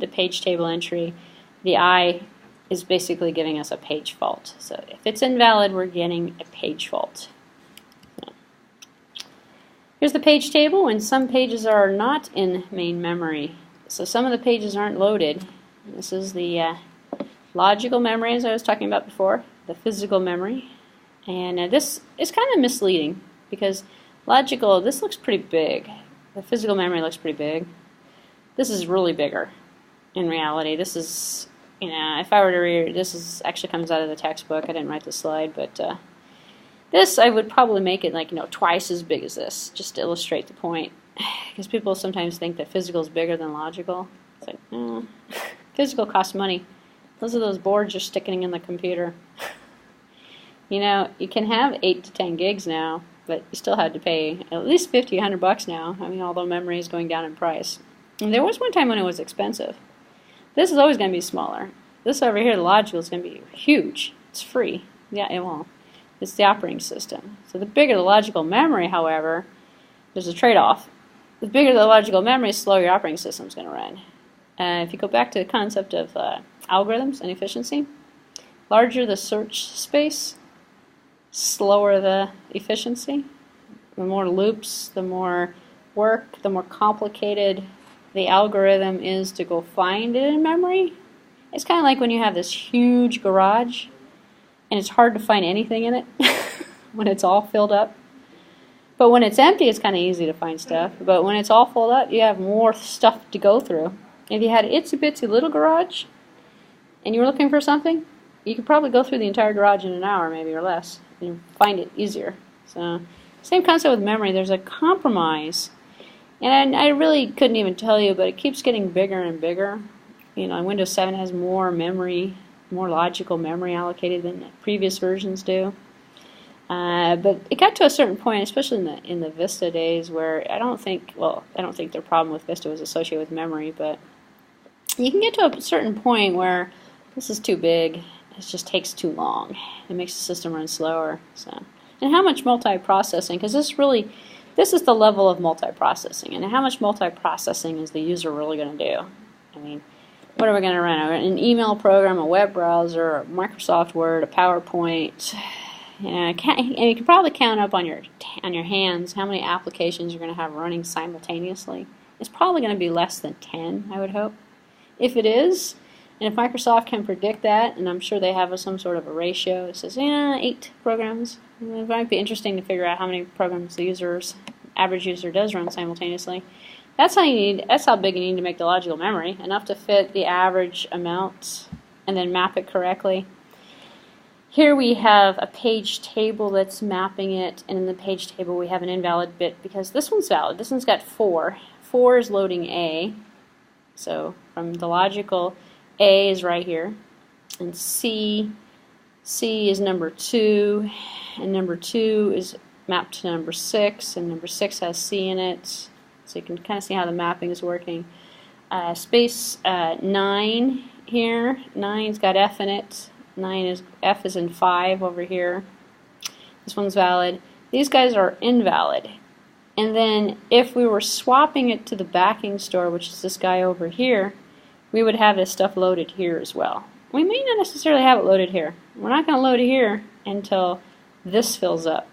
page table entry, the I is basically giving us a page fault. So if it's invalid, we're getting a page fault. So here's the page table, and some pages are not in main memory. So some of the pages aren't loaded. This is the logical memory, as I was talking about before, the physical memory. And this is kind of misleading because logical, this looks pretty big. The physical memory looks pretty big. This is really bigger in reality. This is, if I were to read, this actually comes out of the textbook. I didn't write the slide, but this I would probably make it like, twice as big as this, just to illustrate the point. Because people sometimes think that physical is bigger than logical. It's like, physical costs money. Those are those boards you're sticking in the computer. You can have 8 to 10 gigs now, but you still had to pay at least $50, $100 now. I mean, although memory is going down in price. And there was one time when it was expensive. This is always going to be smaller. This over here, the logical, is going to be huge. It's free. Yeah, it won't. It's the operating system. So the bigger the logical memory, however, there's a trade-off. The bigger the logical memory, the slower your operating system is going to run. If you go back to the concept of algorithms and efficiency, larger the search space, slower the efficiency. The more loops, the more work, the more complicated the algorithm is to go find it in memory. It's kind of like when you have this huge garage and it's hard to find anything in it when it's all filled up. But when it's empty, it's kind of easy to find stuff. But when it's all filled up, you have more stuff to go through. If you had an itsy bitsy little garage and you were looking for something, you could probably go through the entire garage in an hour, maybe, or less, and find it easier. So, same concept with memory. There's a compromise, and I really couldn't even tell you, but it keeps getting bigger and bigger. Windows 7 has more memory, more logical memory allocated than the previous versions do. But it got to a certain point, especially in the Vista days, where I don't think their problem with Vista was associated with memory, but you can get to a certain point where this is too big. It just takes too long. It makes the system run slower. So, and how much multiprocessing? Because this is the level of multiprocessing. And how much multiprocessing is the user really going to do? I mean, what are we going to run? An email program, a web browser, a Microsoft Word, a PowerPoint. And you can probably count up on your hands how many applications you're going to have running simultaneously. It's probably going to be less than 10, I would hope. If it is, and if Microsoft can predict that, and I'm sure they have some sort of a ratio, it says, 8 programs. It might be interesting to figure out how many programs the average user does run simultaneously. That's how big you need to make the logical memory, enough to fit the average amount and then map it correctly. Here we have a page table that's mapping it, and in the page table we have an invalid bit because this one's valid. This one's got 4. 4 is loading A. So from the logical, A is right here, and C is number 2, and number 2 is mapped to number 6, and number 6 has C in it. So you can kind of see how the mapping is working. space 9 here. 9's got F in it. F is in 5 over here. This one's valid. These guys are invalid. And then if we were swapping it to the backing store, which is this guy over here, we would have this stuff loaded here as well. We may not necessarily have it loaded here. We're not going to load it here until this fills up.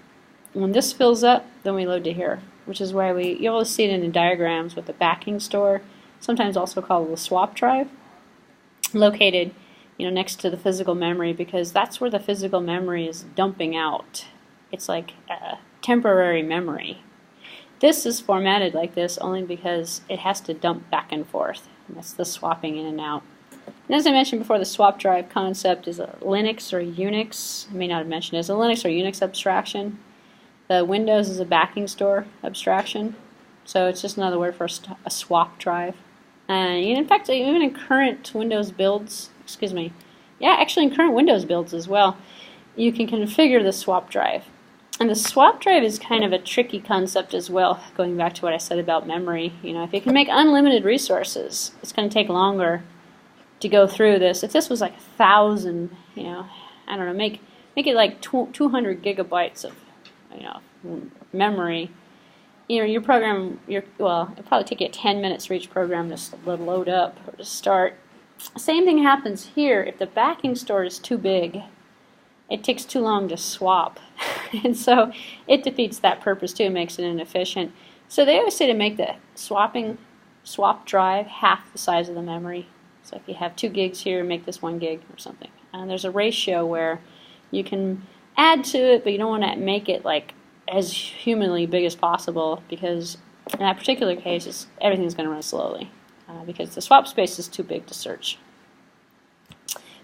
When this fills up, then we load to here, which is why you'll see it in the diagrams with the backing store, sometimes also called the swap drive, located next to the physical memory, because that's where the physical memory is dumping out. It's like a temporary memory. This is formatted like this only because it has to dump back and forth. And that's the swapping in and out. And as I mentioned before, the swap drive concept is a Linux or Unix. I may not have mentioned it. It's a Linux or Unix abstraction. The Windows is a backing store abstraction. So it's just another word for a swap drive. And in fact, even in current Windows builds, actually in current Windows builds as well, you can configure the swap drive. And the swap drive is kind of a tricky concept as well, going back to what I said about memory. If you can make unlimited resources, it's going to take longer to go through this. If this was like 1,000, I don't know, make it like 200 gigabytes of, memory. Your program, it'll probably take you 10 minutes for each program to load up or to start. Same thing happens here. If the backing store is too big, it takes too long to swap. And so it defeats that purpose too, makes it inefficient. So they always say to make the swap drive half the size of the memory. So if you have 2 gigs here, make this 1 gig or something. And there's a ratio where you can add to it, but you don't want to make it like as humanly big as possible, because in that particular case, everything's going to run slowly because the swap space is too big to search.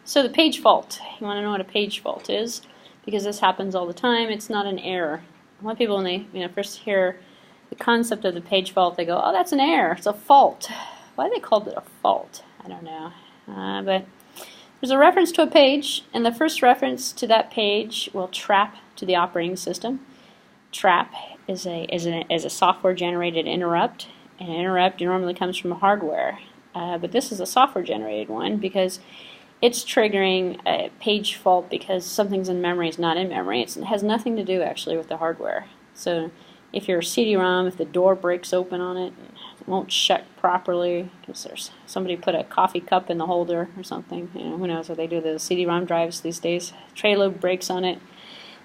So the page fault. You want to know what a page fault is, because this happens all the time. It's not an error. A lot of people, when they first hear the concept of the page fault, they go, "Oh, that's an error. It's a fault." Why they called it a fault, I don't know. But there's a reference to a page, and the first reference to that page will trap to the operating system. Trap is a software-generated interrupt. An interrupt normally comes from hardware, but this is a software-generated one because it's triggering a page fault because something's in memory is not in memory. It has nothing to do actually with the hardware. So if your CD-ROM, if the door breaks open on it, it won't shut properly because there's somebody put a coffee cup in the holder or something. Who knows what they do to the CD-ROM drives these days. Tray load breaks on it.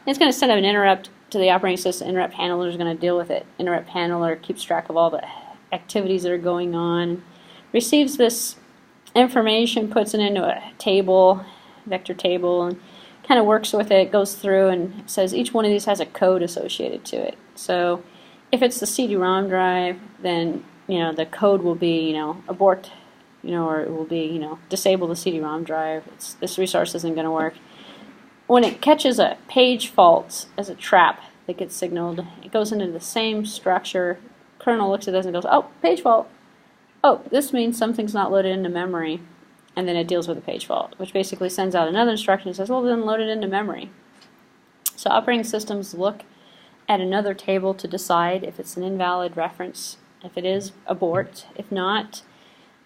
It's going to send up an interrupt to the operating system. Interrupt handler is going to deal with it. Interrupt handler keeps track of all the activities that are going on, receives this information, puts it into a table, vector table, and kind of works with it, goes through and says each one of these has a code associated to it. So if it's the CD-ROM drive, then the code will be abort, or it will be disable the CD-ROM drive. This resource isn't going to work. When it catches a page fault as a trap that gets signaled, it goes into the same structure. Kernel looks at this and goes, "Oh, page fault. Oh, this means something's not loaded into memory," and then it deals with the page fault, which basically sends out another instruction that says, "Well, then load it into memory." So operating systems look at another table to decide if it's an invalid reference. If it is, abort. If not,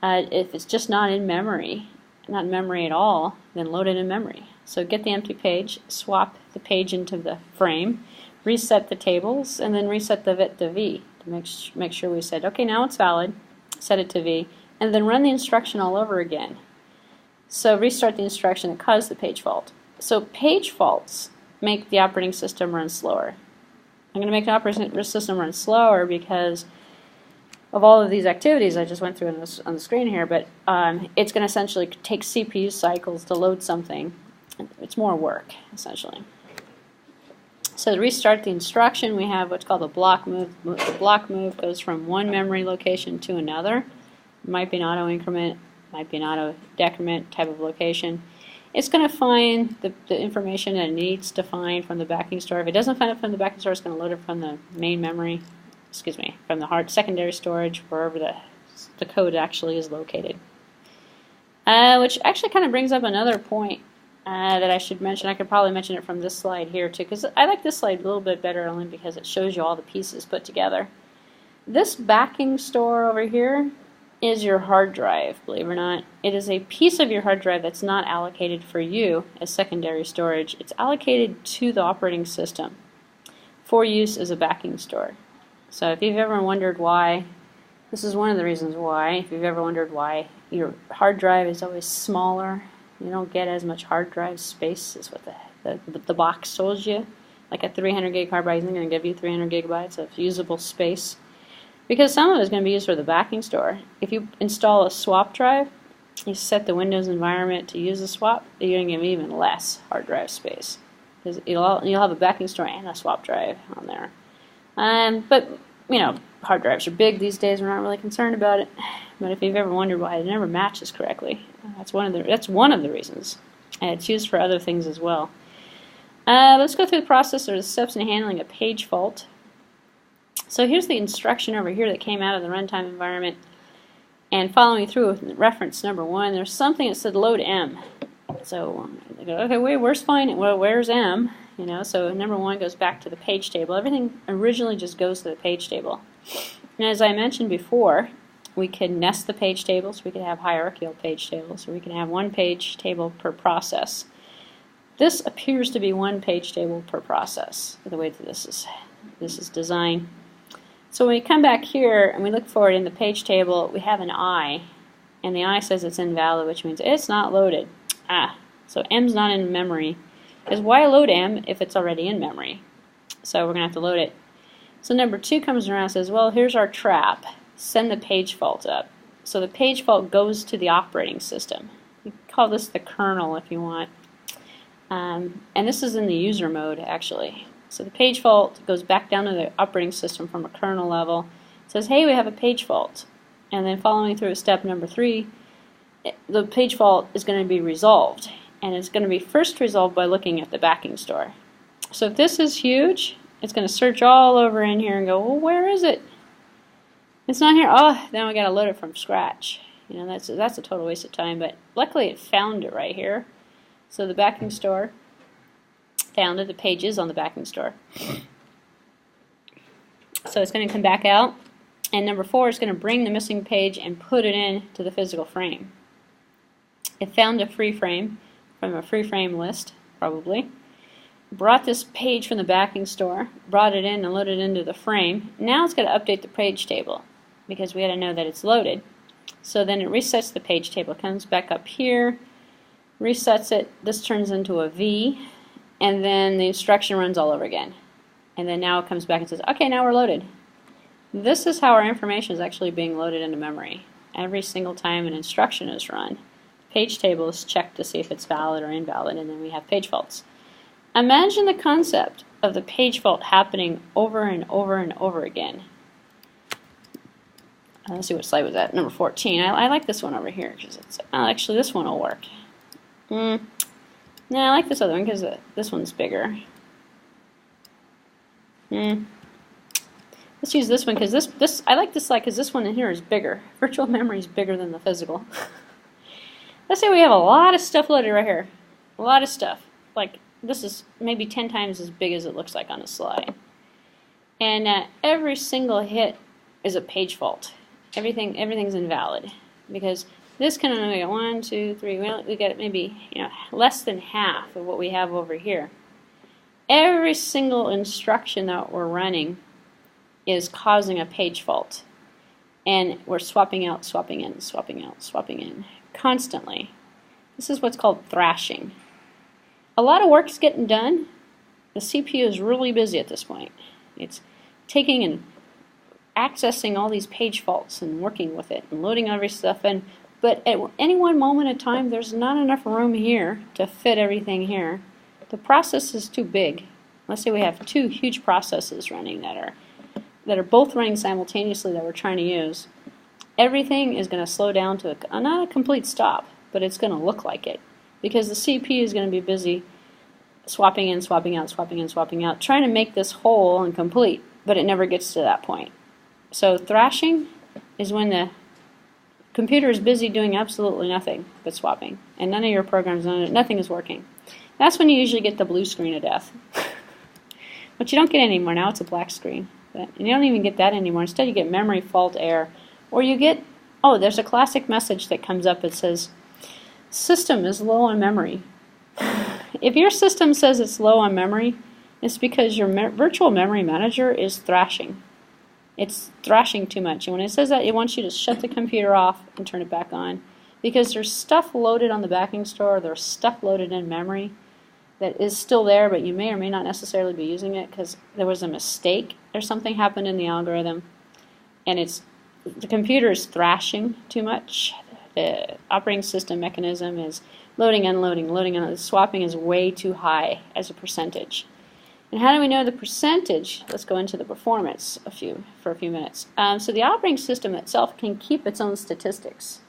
if it's just not in memory at all, then load it in memory. So get the empty page, swap the page into the frame, reset the tables, and then reset the VIT to V to make sure we said, okay, now it's valid, set it to V, and then run the instruction all over again. So restart the instruction that caused the page fault. So page faults make the operating system run slower. I'm going to make the operating system run slower because of all of these activities I just went through on the screen here, but it's going to essentially take CPU cycles to load something. It's more work, essentially. So to restart the instruction, we have what's called a block move. The block move goes from one memory location to another. It might be an auto increment, might be an auto decrement type of location. It's going to find the information that it needs to find from the backing store. If it doesn't find it from the backing store, it's going to load it from the main memory, from the secondary storage, wherever the code actually is located. Which actually kind of brings up another point that I should mention. I could probably mention it from this slide here too, because I like this slide a little bit better only because it shows you all the pieces put together. This backing store over here is your hard drive, believe it or not. It is a piece of your hard drive that's not allocated for you as secondary storage. It's allocated to the operating system for use as a backing store. So if you've ever wondered why, this is one of the reasons why, if you've ever wondered why your hard drive is always smaller, you don't get as much hard drive space as what the box told you. Like a 300 gig hard drive isn't going to give you 300 gigabytes of usable space, because some of it is going to be used for the backing store. If you install a swap drive, you set the Windows environment to use a swap, you're going to give even less hard drive space, because you'll have a backing store and a swap drive on there. But you know, hard drives are big these days. We're not really concerned about it. But if you've ever wondered why it never matches correctly, that's one of the reasons. And it's used for other things as well. Let's go through the process or the steps in handling a page fault. So here's the instruction over here that came out of the runtime environment. And following through with reference number 1, there's something that said load M. So they go, okay, wait, where's fine? Well, where's M? You know, so number 1 goes back to the page table. Everything originally just goes to the page table. And as I mentioned before, we could nest the page tables. We could have hierarchical page tables, or we can have one page table per process. This appears to be one page table per process, the way that this is designed. So when we come back here and we look for it in the page table, we have an I, and the I says it's invalid, which means it's not loaded. So M's not in memory, because why load M if it's already in memory? So we're going to have to load it. So number 2 comes around and says, well, here's our trap. Send the page fault up. So the page fault goes to the operating system. You can call this the kernel if you want. And this is in the user mode, actually. So the page fault goes back down to the operating system from a kernel level. It says, hey, we have a page fault. And then following through step number 3, the page fault is going to be resolved. And it's going to be first resolved by looking at the backing store. So if this is huge, it's going to search all over in here and go, well, where is it? It's not here. Oh, then we got to load it from scratch. You know, that's a total waste of time. But luckily, it found it right here. So the backing store found it. The page is on the backing store. So it's going to come back out. And number 4 is going to bring the missing page and put it into the physical frame. It found a free frame from a free frame list, probably. Brought this page from the backing store, brought it in and loaded it into the frame. Now it's going to update the page table, because we had to know that it's loaded. So then it resets the page table, comes back up here, resets it. This turns into a V, and then the instruction runs all over again. And then now it comes back and says, okay, now we're loaded. This is how our information is actually being loaded into memory. Every single time an instruction is run, the page table is checked to see if it's valid or invalid, and then we have page faults. Imagine the concept of the page fault happening over and over and over again. Let's see what slide was that. Number 14. I like this one over here, because it's actually this one will work. No, I like this other one because this one's bigger. Let's use this one because I like this slide because this one in here is bigger. Virtual memory is bigger than the physical. Let's say we have a lot of stuff loaded right here. A lot of stuff. Like this is maybe 10 times as big as it looks like on a slide. And every single hit is a page fault. Everything's invalid because this can only get 1, 2, 3. We get maybe less than half of what we have over here. Every single instruction that we're running is causing a page fault, and we're swapping out, swapping in, swapping out, swapping in constantly. This is what's called thrashing. A lot of work's getting done. The CPU is really busy at this point. It's taking and accessing all these page faults and working with it and loading every stuff in. But at any one moment in time, there's not enough room here to fit everything here. The process is too big. Let's say we have 2 huge processes running that are both running simultaneously that we're trying to use. Everything is going to slow down to not a complete stop, but it's going to look like it because the CPU is going to be busy swapping in, swapping out, swapping in, swapping out, trying to make this whole and complete, but it never gets to that point. So thrashing is when the computer is busy doing absolutely nothing but swapping, and none of your programs, nothing is working. That's when you usually get the blue screen of death. But you don't get it anymore. Now it's a black screen. And you don't even get that anymore. Instead you get memory fault error, or you get oh, there's a classic message that comes up that says, system is low on memory. If your system says it's low on memory, it's because your virtual memory manager is thrashing. It's thrashing too much. And when it says that, it wants you to shut the computer off and turn it back on. Because there's stuff loaded on the backing store, there's stuff loaded in memory that is still there, but you may or may not necessarily be using it because there was a mistake or something happened in the algorithm. And the computer is thrashing too much. The operating system mechanism is loading, unloading, loading, unloading. Swapping is way too high as a percentage. And how do we know the percentage? Let's go into the performance for a few minutes. So the operating system itself can keep its own statistics.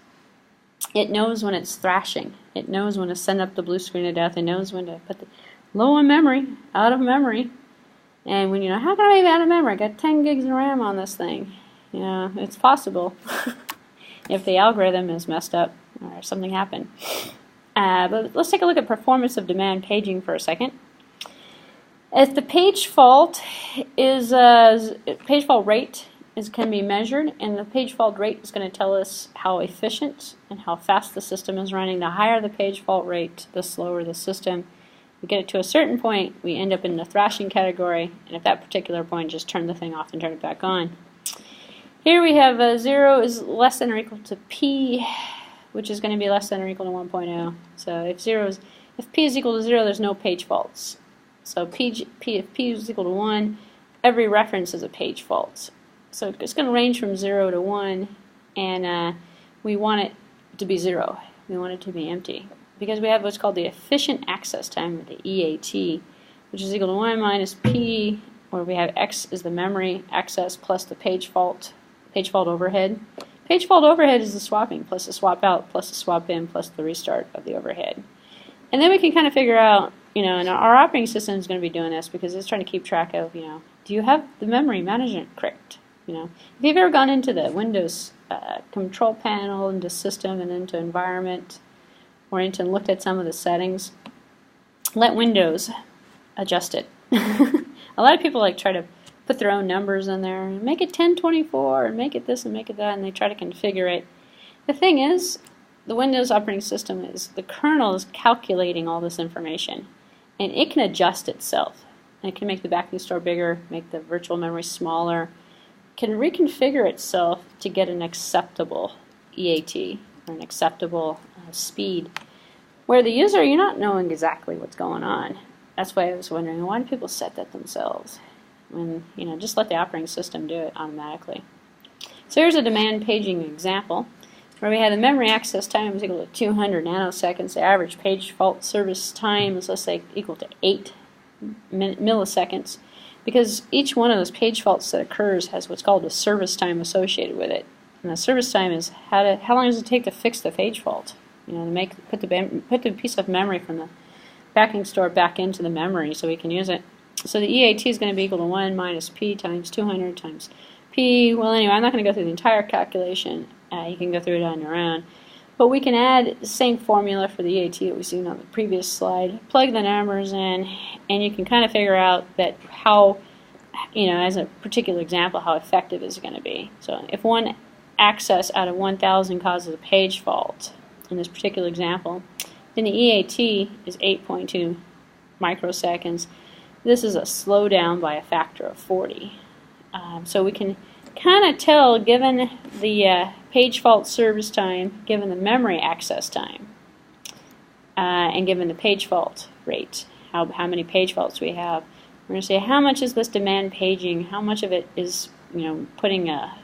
It knows when it's thrashing. It knows when to send up the blue screen of death. It knows when to put the low on memory, out of memory. And when how can I make it out of memory? I got 10 gigs of RAM on this thing. Yeah, it's possible if the algorithm is messed up or something happened. But let's take a look at performance of demand paging for a second. If the page fault rate can be measured, and the page fault rate is going to tell us how efficient and how fast the system is running. The higher the page fault rate, the slower the system. We get it to a certain point, we end up in the thrashing category, and at that particular point, just turn the thing off and turn it back on. Here we have 0 is less than or equal to P, which is going to be less than or equal to 1.0. So if P is equal to 0, there's no page faults. So if P is equal to 1, every reference is a page fault. So it's going to range from 0 to 1, and we want it to be 0. We want it to be empty. Because we have what's called the efficient access time, or the EAT, which is equal to 1 minus P, where we have X is the memory access plus the page fault overhead. Page fault overhead is the swapping, plus the swap out, plus the swap in, plus the restart of the overhead. And then we can kind of figure out, and our operating system is going to be doing this because it's trying to keep track of, do you have the memory management correct? If you've ever gone into the Windows control panel, into system, and into environment, or into and looked at some of the settings, let Windows adjust it. A lot of people try to put their own numbers in there and make it 1024 and make it this and make it that, and they try to configure it. The thing is, the Windows operating system the kernel is calculating all this information, and it can adjust itself. And it can make the backing store bigger, make the virtual memory smaller, can reconfigure itself to get an acceptable EAT, or an acceptable speed, where the user, you're not knowing exactly what's going on. That's why I was wondering, why do people set that themselves? When, just let the operating system do it automatically. So here's a demand paging example, where we have the memory access time is equal to 200 nanoseconds. The average page fault service time is, let's say, equal to 8 milliseconds, because each one of those page faults that occurs has what's called a service time associated with it. And the service time is how long does it take to fix the page fault? To put the piece of memory from the backing store back into the memory so we can use it. So the EAT is going to be equal to 1 minus P times 200 times P. Well, anyway, I'm not going to go through the entire calculation. You can go through it on your own. But we can add the same formula for the EAT that we've seen on the previous slide, plug the numbers in, and you can kind of figure out that how, as a particular example, how effective is it going to be. So if one access out of 1,000 causes a page fault in this particular example, then the EAT is 8.2 microseconds. This is a slowdown by a factor of 40. So we can kind of tell, given the page fault service time, given the memory access time, and given the page fault rate, how many page faults we have, we're going to say how much is this demand paging, how much of it is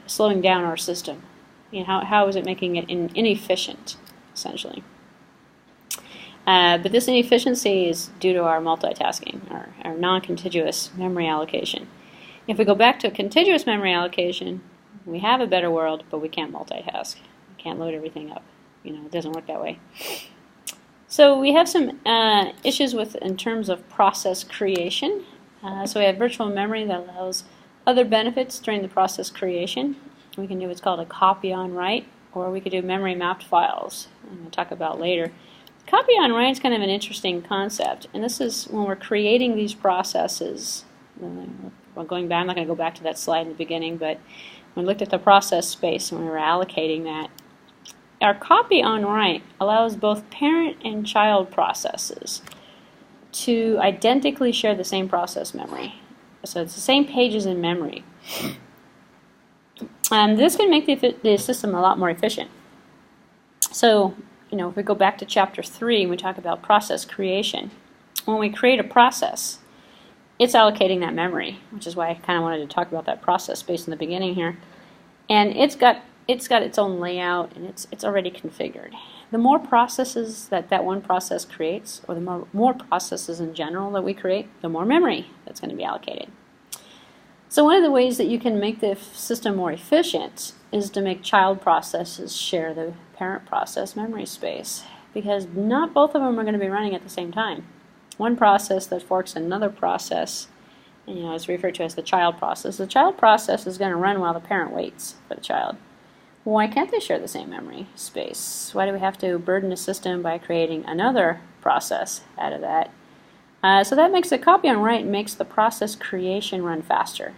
slowing down our system, how is it making it inefficient, essentially. But this inefficiency is due to our multitasking, our non-contiguous memory allocation. If we go back to a contiguous memory allocation, we have a better world, but we can't multitask. We can't load everything up. It doesn't work that way. So we have some issues in terms of process creation. So we have virtual memory that allows other benefits during the process creation. We can do what's called a copy on write, or we could do memory mapped files, and we'll talk about later. Copy on write is kind of an interesting concept, and this is when we're creating these processes. Going back, I'm not going to go back to that slide in the beginning, but when we looked at the process space and we were allocating that, our copy on write allows both parent and child processes to identically share the same process memory. So it's the same pages in memory. This can make the system a lot more efficient. So, if we go back to chapter 3 and we talk about process creation, when we create a process, it's allocating that memory, which is why I kind of wanted to talk about that process space in the beginning here. And it's got its own layout, and it's already configured. The more processes that one process creates, or the more processes in general that we create, the more memory that's going to be allocated. So one of the ways that you can make the system more efficient is to make child processes share the parent process memory space, because not both of them are going to be running at the same time. One process that forks another process, and is referred to as the child process. The child process is going to run while the parent waits for the child. Why can't they share the same memory space? Why do we have to burden the system by creating another process out of that? So that makes the copy on write makes the process creation run faster,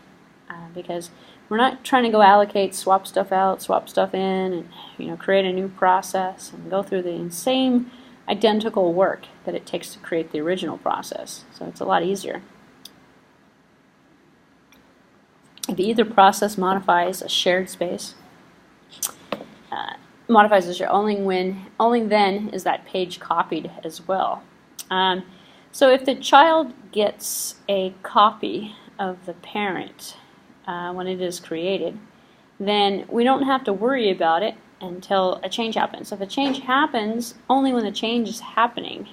because we're not trying to go allocate, swap stuff out, swap stuff in, and create a new process and go through the same identical work that it takes to create the original process. So it's a lot easier. If either process modifies a shared space, only then is that page copied as well. So if the child gets a copy of the parent when it is created, then we don't have to worry about it until a change happens. So if a change happens, only when the change is happening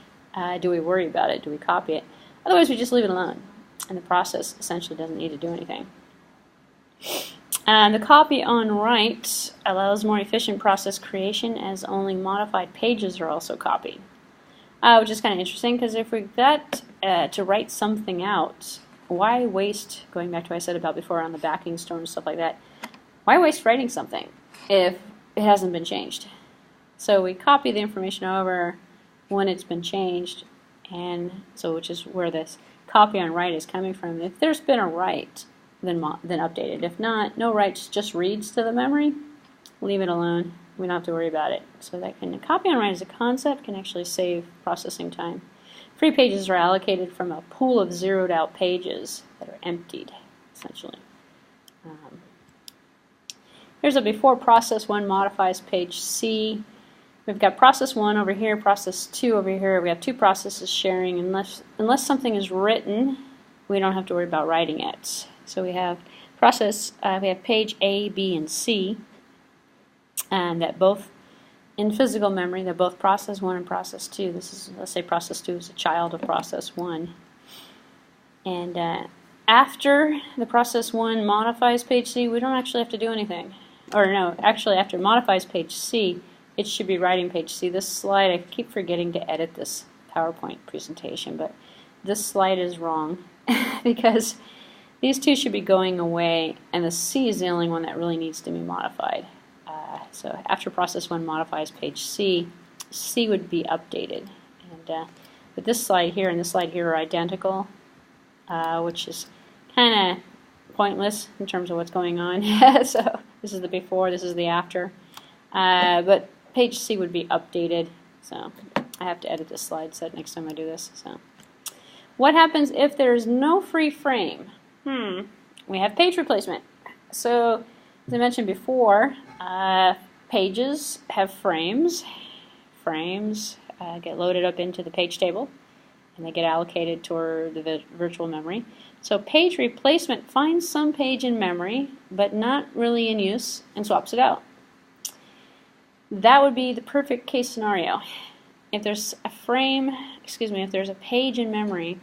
do we worry about it, do we copy it. Otherwise we just leave it alone, and the process essentially doesn't need to do anything. The copy on write allows more efficient process creation, as only modified pages are also copied. Which is kind of interesting, because if we got to write something out, why waste, going back to what I said about before on the backing storm and stuff like that, why waste writing something if it hasn't been changed? So we copy the information over when it's been changed, and so which is where this copy on write is coming from. If there's been a write, then update it. If not, no writes, just reads to the memory, leave it alone. We don't have to worry about it. So that copy on write as a concept can actually save processing time. Free pages are allocated from a pool of zeroed out pages that are emptied, essentially. Here's a before process 1 modifies page C. We've got process 1 over here, process 2 over here. We have two processes sharing. Unless something is written, we don't have to worry about writing it. So we have we have page A, B, and C, and that both in physical memory, that both process 1 and process 2. This is, let's say process 2 is a child of process 1. And after the process 1 modifies page C, we don't actually have to do anything. Or no, actually after it modifies page C, it should be writing page C. This slide, I keep forgetting to edit this PowerPoint presentation, but this slide is wrong because these two should be going away, and the C is the only one that really needs to be modified. So after process 1 modifies page C, C would be updated. And but this slide here and this slide here are identical, which is kind of pointless in terms of what's going on. So this is the before, this is the after. But page C would be updated. So I have to edit this slide set next time I do this. So what happens if there's no free frame? We have page replacement. So as I mentioned before, pages have frames. Frames get loaded up into the page table, and they get allocated toward the virtual memory. So page replacement finds some page in memory, but not really in use, and swaps it out. That would be the perfect case scenario. If there's a frame, if there's a page in memory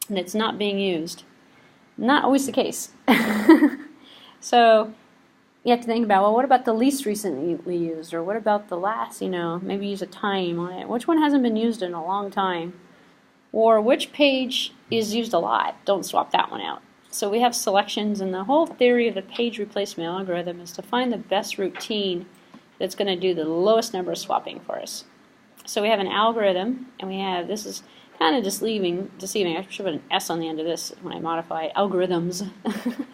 that's not being used, not always the case. So you have to think about, well, what about the least recently used, or what about the last, maybe use a time on it. Which one hasn't been used in a long time? Or which page is used a lot? Don't swap that one out. So we have selections, and the whole theory of the page replacement algorithm is to find the best routine that's going to do the lowest number of swapping for us. So we have an algorithm, and we have, this is kind of deceiving. I should put an S on the end of this when I modify algorithms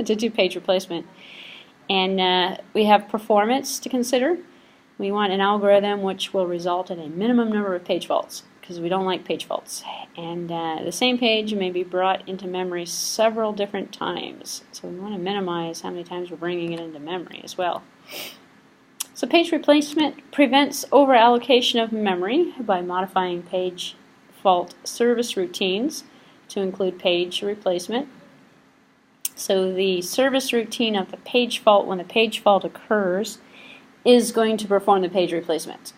to do page replacement. And we have performance to consider. We want an algorithm which will result in a minimum number of page faults, because we don't like page faults. And the same page may be brought into memory several different times. So we want to minimize how many times we're bringing it into memory as well. So page replacement prevents over-allocation of memory by modifying page fault service routines to include page replacement. So the service routine of the page fault, when the page fault occurs, is going to perform the page replacement.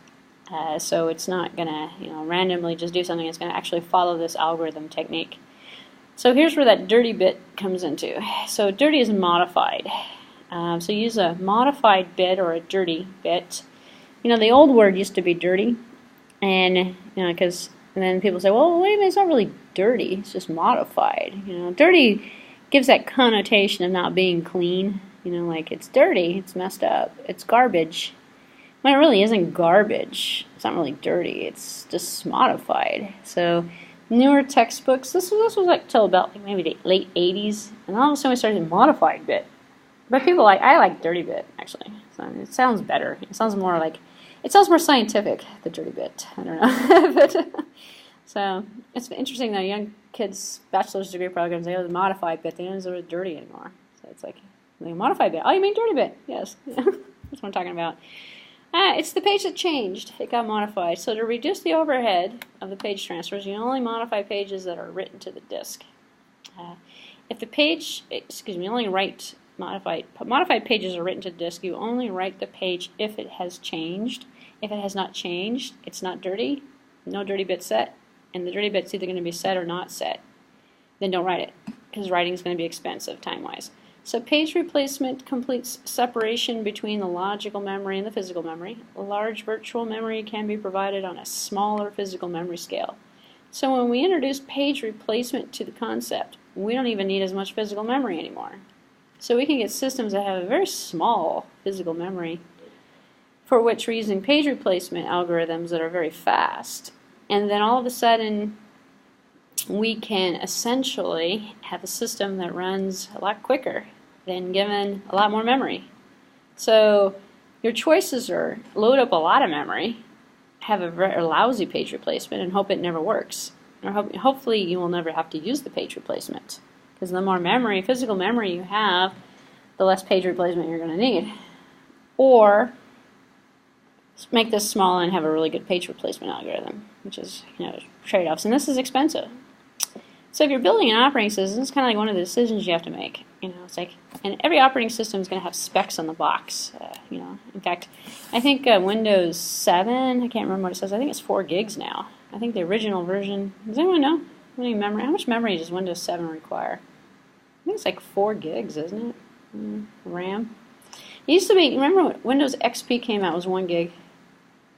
So it's not going to randomly just do something. It's going to actually follow this algorithm technique. So here's where that dirty bit comes into. So dirty is modified. So use a modified bit or a dirty bit. The old word used to be dirty, and because then people say, well, wait a minute, it's not really dirty. It's just modified. Dirty gives that connotation of not being clean. Like it's dirty, it's messed up, it's garbage. When it really isn't garbage. It's not really dirty. It's just modified. So newer textbooks, this was like till about maybe the late 80s, and all of a sudden we started modified bit. But people I like dirty bit actually. So it sounds better. It sounds more scientific, the dirty bit. I don't know. But, so it's interesting that young kids' bachelor's degree programs, they have the modified bit. They don't use the word dirty anymore. So it's like modified bit. Oh, you mean dirty bit? Yes. That's what I'm talking about. It's the page that changed. It got modified. So to reduce the overhead of the page transfers, you only modify pages that are written to the disk. If the page, only write modified pages are written to the disk, you only write the page if it has changed. If it has not changed, it's not dirty. No dirty bit set, and the dirty bit's either going to be set or not set. Then don't write it, because writing is going to be expensive time-wise. So page replacement completes separation between the logical memory and the physical memory. A large virtual memory can be provided on a smaller physical memory scale. So when we introduce page replacement to the concept, we don't even need as much physical memory anymore. So we can get systems that have a very small physical memory, for which we're using page replacement algorithms that are very fast. And then all of a sudden, we can essentially have a system that runs a lot quicker than given a lot more memory. So your choices are load up a lot of memory, have a very lousy page replacement, and hope it never works. Or hopefully you will never have to use the page replacement, because the more memory, physical memory you have, the less page replacement you're going to need. Or make this small and have a really good page replacement algorithm, which is trade-offs, and this is expensive. So if you're building an operating system, it's kind of like one of the decisions you have to make. It's like, and every operating system is going to have specs on the box. In fact, I think Windows 7, I can't remember what it says. I think it's 4 gigs now. I think the original version. Does anyone know how much memory does Windows 7 require? I think it's like 4 gigs, isn't it? RAM. It used to be. Remember when Windows XP came out? It was 1 gig,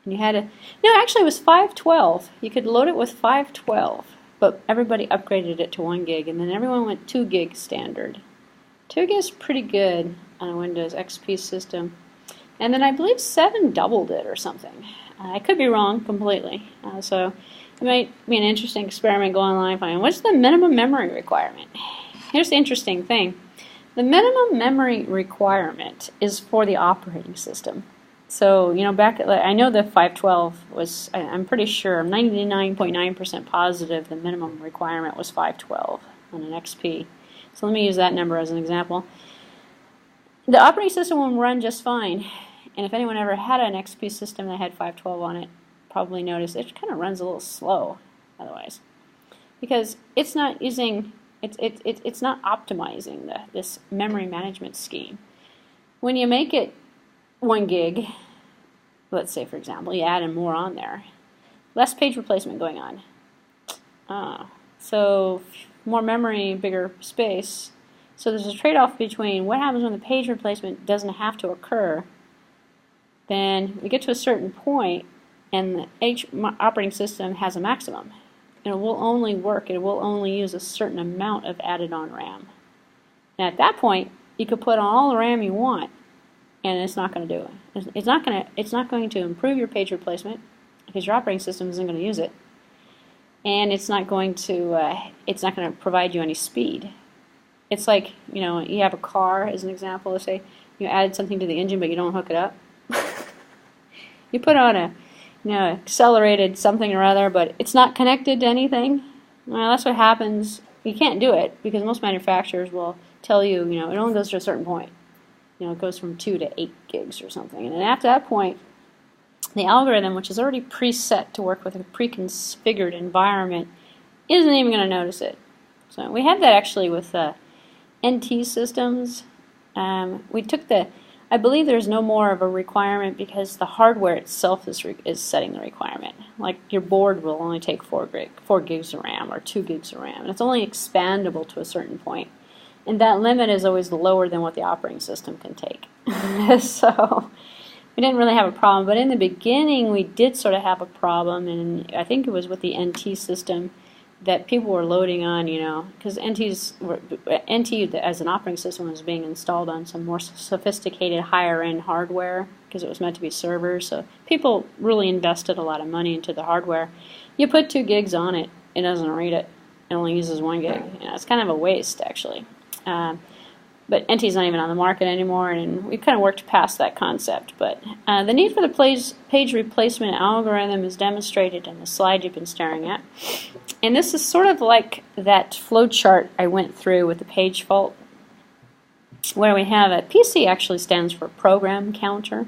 and you had to. No, actually, it was 512. You could load it with 512. But everybody upgraded it to 1 gig, and then everyone went 2 gig standard. 2 gig is pretty good on a Windows XP system. And then I believe 7 doubled it or something. I could be wrong completely. So it might be an interesting experiment. Go online and find what's the minimum memory requirement. Here's the interesting thing. The minimum memory requirement is for the operating system. So, back at, I know the 512 was, I'm pretty sure, I'm 99.9% positive the minimum requirement was 512 on an XP. So let me use that number as an example. The operating system will run just fine. And if anyone ever had an XP system that had 512 on it, probably noticed it kind of runs a little slow otherwise. Because it's not using, it's not optimizing this memory management scheme. When you make it 1 gig, let's say for example, you add more on there, less page replacement going on. So more memory, bigger space. So there's a trade-off between what happens when the page replacement doesn't have to occur. Then we get to a certain point, and the operating system has a maximum. And it will only work, it will only use a certain amount of added on RAM. And at that point, you could put on all the RAM you want, and it's not going to do it. It's not going to improve your page replacement because your operating system isn't going to use it, and it's not going to provide you any speed. It's like you have a car as an example. Let's say you added something to the engine, but you don't hook it up. You put on a, accelerated something or other, but it's not connected to anything. Well, that's what happens. You can't do it because most manufacturers will tell you, it only goes to a certain point. It goes from 2 to 8 gigs or something. And then after that point, the algorithm, which is already preset to work with a pre-configured environment, isn't even going to notice it. So we have that actually with NT systems. We took I believe there's no more of a requirement because the hardware itself is setting the requirement. Like your board will only take 4 gigs of RAM or 2 gigs of RAM, and it's only expandable to a certain point. And that limit is always lower than what the operating system can take. So we didn't really have a problem, but in the beginning we did sort of have a problem, and I think it was with the NT system that people were loading on, because NT as an operating system was being installed on some more sophisticated, higher-end hardware because it was meant to be servers. So people really invested a lot of money into the hardware. You put 2 gigs on it, it doesn't read it. It only uses 1 gig. It's kind of a waste, actually. But NT's not even on the market anymore, and we kind of worked past that concept. But the need for the page replacement algorithm is demonstrated in the slide you've been staring at. And this is sort of like that flow chart I went through with the page fault, where we have a PC actually stands for program counter.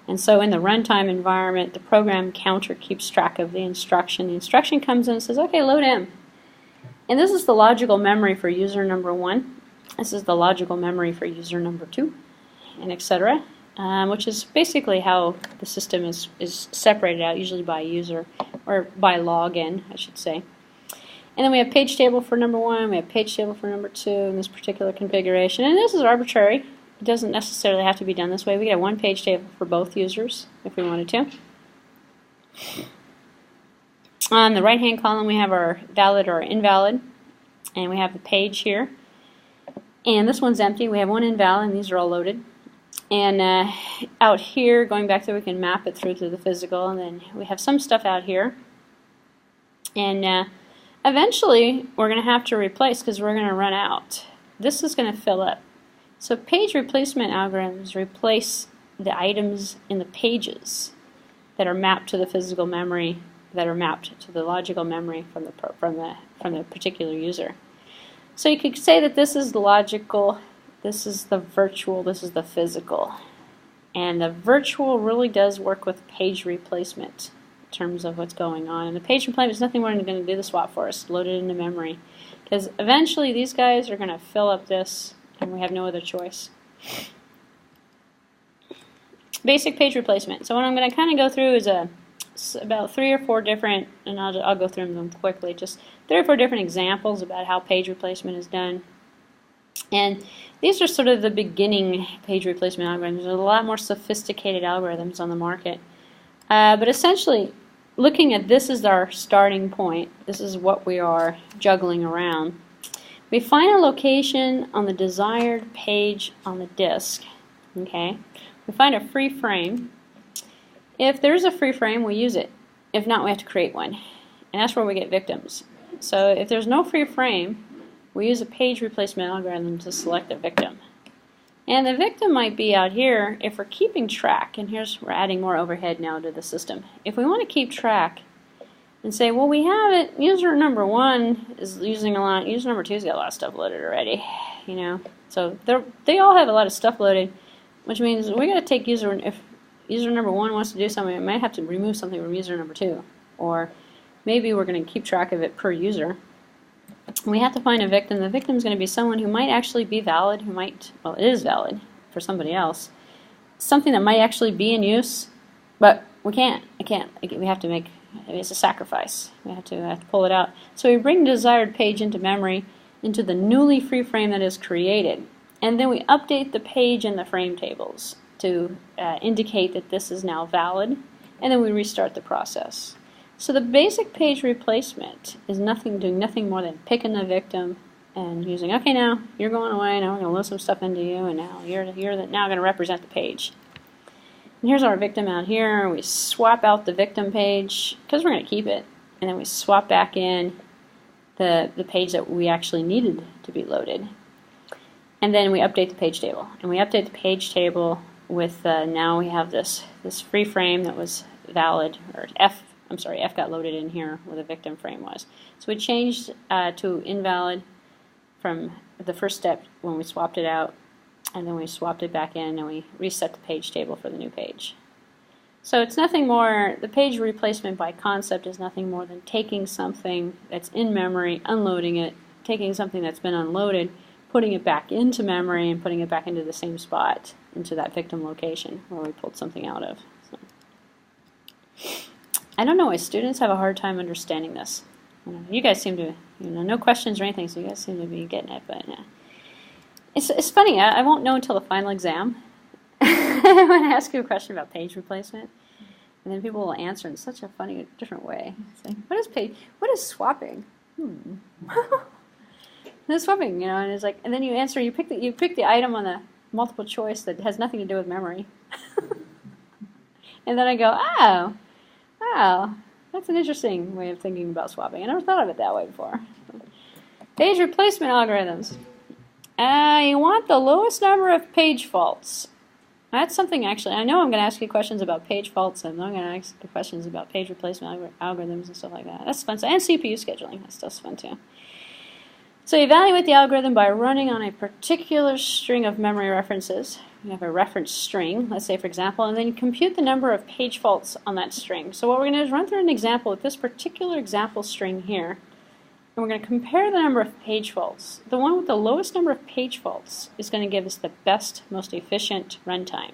And so in the runtime environment, the program counter keeps track of the instruction. The instruction comes in and says, okay, load M. And this is the logical memory for user number 1. This is the logical memory for user number 2, and etc., which is basically how the system is separated out, usually by user, or by login, I should say. And then we have page table for number 1, we have page table for number 2 in this particular configuration. And this is arbitrary. It doesn't necessarily have to be done this way. We get one page table for both users if we wanted to. On the right-hand column we have our valid or invalid, and we have the page here. And this one's empty. We have one invalid, and these are all loaded. And out here, going back there, we can map it through to the physical, and then we have some stuff out here. And eventually, we're going to have to replace because we're going to run out. This is going to fill up. So page replacement algorithms replace the items in the pages that are mapped to the physical memory, that are mapped to the logical memory from the particular user. So you could say that this is the logical, this is the virtual, this is the physical. And the virtual really does work with page replacement in terms of what's going on. And the page replacement is nothing more than going to do the swap for us, load it into memory. Because eventually these guys are going to fill up this, and we have no other choice. Basic page replacement. So what I'm going to kind of go through is about 3 or 4 different, and I'll go through them quickly, just 3 or 4 different examples about how page replacement is done. And these are sort of the beginning page replacement algorithms. There's a lot more sophisticated algorithms on the market. But essentially, looking at this as our starting point, this is what we are juggling around. We find a location on the desired page on the disk. Okay? We find a free frame. If there's a free frame, we use it. If not, we have to create one. And that's where we get victims. So if there's no free frame, we use a page replacement algorithm to select a victim. And the victim might be out here if we're keeping track. And we're adding more overhead now to the system. If we want to keep track and say, well, we have it, user number 1 is using a lot, user number 2's got a lot of stuff loaded already. So they all have a lot of stuff loaded, which means we got to take if user number 1 wants to do something, we might have to remove something from user number 2. Or maybe we're going to keep track of it per user. We have to find a victim. The victim is going to be someone who might actually be valid, well, it is valid for somebody else. Something that might actually be in use, but we can't. We have to make, it's a sacrifice. We have to pull it out. So we bring the desired page into memory, into the newly free frame that is created. And then we update the page in the frame tables to indicate that this is now valid, and then we restart the process. So the basic page replacement is doing nothing more than picking the victim and using, okay, now you're going away, now we're going to load some stuff into you, and now you're now going to represent the page. And here's our victim out here. We swap out the victim page because we're going to keep it, and then we swap back in the page that we actually needed to be loaded. And then we update the page table. And we update the page table now we have this free frame that was valid, or F got loaded in here where the victim frame was. So we changed to invalid from the first step when we swapped it out, and then we swapped it back in and we reset the page table for the new page. So it's nothing more, the page replacement by concept is nothing more than taking something that's in memory, unloading it, taking something that's been unloaded, putting it back into memory and putting it back into the same spot, into that victim location where we pulled something out of. So, I don't know why students have a hard time understanding this. You guys seem to, no questions or anything, so you guys seem to be getting it, but it's funny, I won't know until the final exam. When I ask you a question about page replacement, and then people will answer in such a funny, different way. It's like, what is swapping? That's swapping, and it's like, and then you answer, you pick the item on the multiple choice that has nothing to do with memory. And then I go, oh, wow, that's an interesting way of thinking about swapping. I never thought of it that way before. Page replacement algorithms. You want the lowest number of page faults. That's something, actually, I know I'm going to ask you questions about page faults, and I'm going to ask you questions about page replacement algorithms and stuff like that. That's fun. And CPU scheduling, that stuff's fun too. So you evaluate the algorithm by running on a particular string of memory references. You have a reference string, let's say for example, and then you compute the number of page faults on that string. So what we're going to do is run through an example with this particular example string here, and we're going to compare the number of page faults. The one with the lowest number of page faults is going to give us the best, most efficient runtime.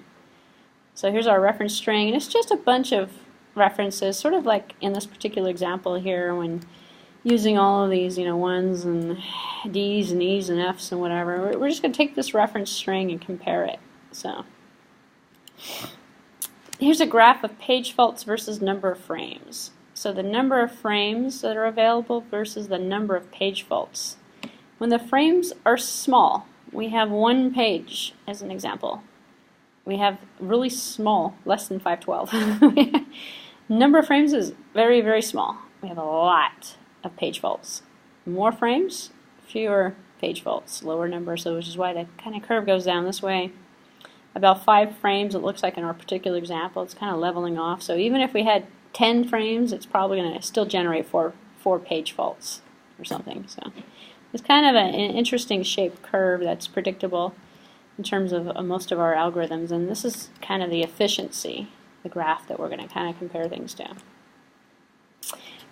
So here's our reference string, and it's just a bunch of references, sort of like in this particular example here when using all of these, ones and D's and E's and F's and whatever. We're just going to take this reference string and compare it. So here's a graph of page faults versus number of frames. So the number of frames that are available versus the number of page faults. When the frames are small, we have one page as an example. We have really small, less than 512. Number of frames is very, very small. We have a lot of page faults. More frames, fewer page faults, lower number, so which is why the kind of curve goes down this way. About 5 frames, it looks like in our particular example, it's kind of leveling off. So even if we had 10 frames, it's probably going to still generate four page faults or something. So it's kind of an interesting shaped curve that's predictable in terms of most of our algorithms, and this is kind of the efficiency, the graph that we're going to kind of compare things to.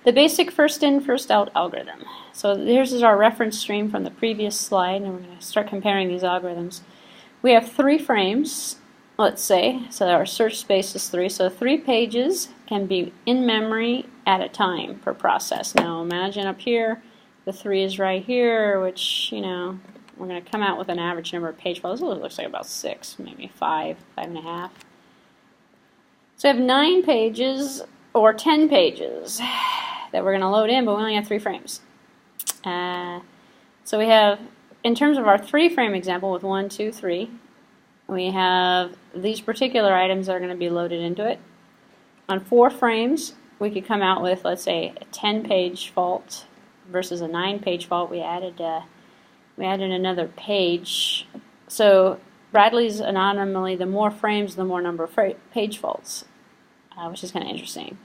The basic first in, first out algorithm. So here's our reference stream from the previous slide, and we're going to start comparing these algorithms. We have 3 frames, let's say, so our search space is 3, so 3 pages can be in memory at a time per process. Now imagine up here, the 3 is right here, which, we're going to come out with an average number of page faults. It looks like about 6, maybe 5, 5.5. So we have 9 pages or 10 pages that we're going to load in, but we only have 3 frames. So we have, in terms of our 3-frame example with 1, 2, 3, we have these particular items that are going to be loaded into it. On 4 frames, we could come out with, let's say, a 10-page fault versus a 9-page fault. We added another page. So Bradley's anomaly, the more frames, the more number of page faults, which is kind of interesting.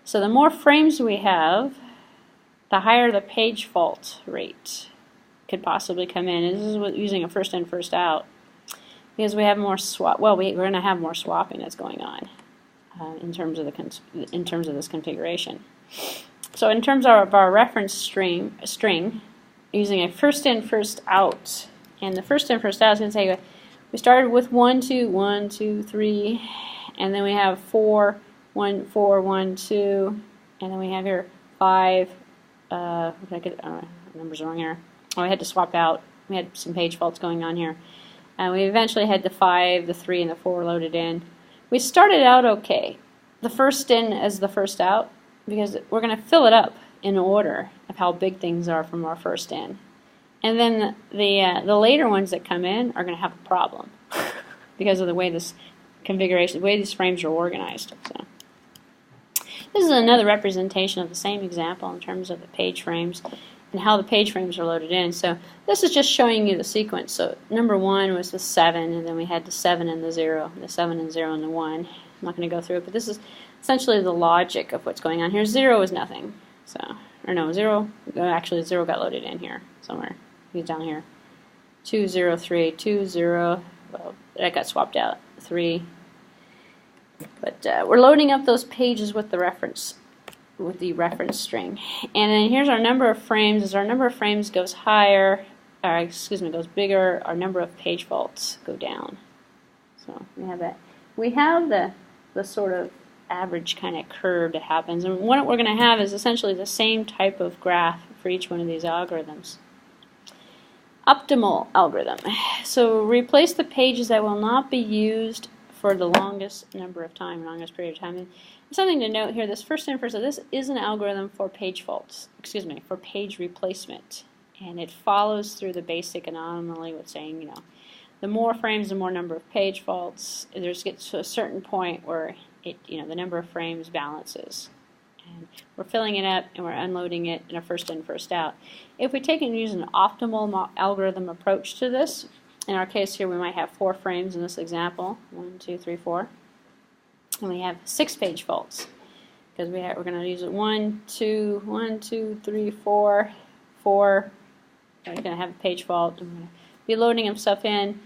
So the more frames we have, the higher the page fault rate could possibly come in. This is using a first in, first out, because we have more swap. Well, we're going to have more swapping that's going on in terms of this configuration. So in terms of our reference string, using a first in, first out, and the first in, first out is going to say we started with 1, 2, 1, 2, 3, and then we have 4, 1, 4, 1, 2, and then we have here 5. Numbers are wrong here. Oh, I had to swap out. We had some page faults going on here. We eventually had the 5, the 3, and the 4 loaded in. We started out okay. The first in as the first out, because we're going to fill it up in order of how big things are from our first in. And then the later ones that come in are going to have a problem because of the way this configuration, the way these frames are organized. So this is another representation of the same example in terms of the page frames. and how the page frames are loaded in. So this is just showing you the sequence. So number 1 was the 7, and then we had the 7 and the 0, the 7 and 0 and the 1. I'm not going to go through it, but this is essentially the logic of what's going on here. 0 is nothing. So, or no, 0, actually 0 got loaded in here somewhere. He's down here. 2, 0, 3, 2, 0, well, that got swapped out, 3. But we're loading up those pages with the reference string. And then here's our number of frames. As our number of frames goes higher, or excuse me, goes bigger, our number of page faults go down. So we have that. We have the sort of average kind of curve that happens. And what we're going to have is essentially the same type of graph for each one of these algorithms. Optimal algorithm. So replace the pages that will not be used for the longest number of time, longest period of time. And something to note here, this first and first, this is an algorithm for page faults, excuse me, for page replacement. And it follows through the basic anomaly with saying, you know, the more frames, the more number of page faults. There's gets to a certain point where it, you know, the number of frames balances. And we're filling it up and we're unloading it in a first in, first out. If we take and use an optimal algorithm approach to this, in our case here we might have 4 frames in this example, 1, 2, 3, 4, and we have 6 page faults because we're going to use it 1, 2, 3, 4, 4. We're going to have a page fault. I'm going to be loading them stuff in.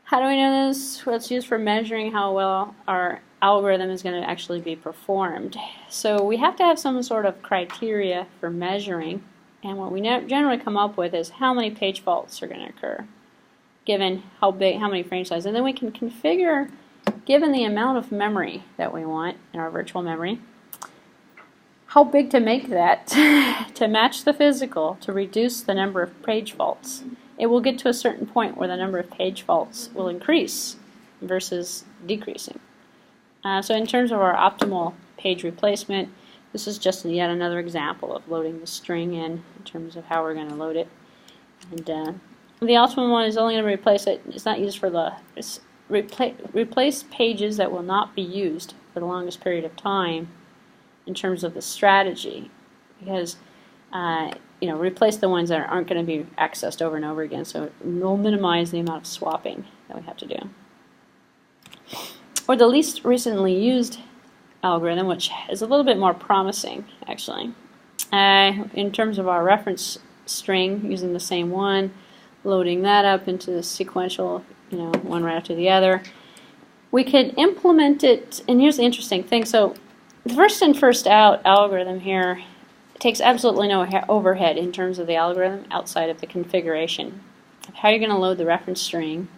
How do we know this? Well, it's used for measuring how well our algorithm is going to actually be performed. So we have to have some sort of criteria for measuring, and what we generally come up with is how many page faults are going to occur given how many frame size, and then we can configure, given the amount of memory that we want in our virtual memory, how big to make that to match the physical to reduce the number of page faults. It will get to a certain point where the number of page faults will increase versus decreasing. So in terms of our optimal page replacement, this is just yet another example of loading the string in terms of how we're going to load it. And the optimal one is only going to replace it. It's not used for the replace pages that will not be used for the longest period of time in terms of the strategy, because you know, replace the ones that aren't going to be accessed over and over again. So we'll minimize the amount of swapping that we have to do. Or the least recently used algorithm, which is a little bit more promising, actually. In terms of our reference string, using the same one, loading that up into the sequential, you know, one right after the other, we could implement it. And here's the interesting thing. So the first in, first out algorithm here takes absolutely no overhead in terms of the algorithm outside of the configuration of how you're going to load the reference string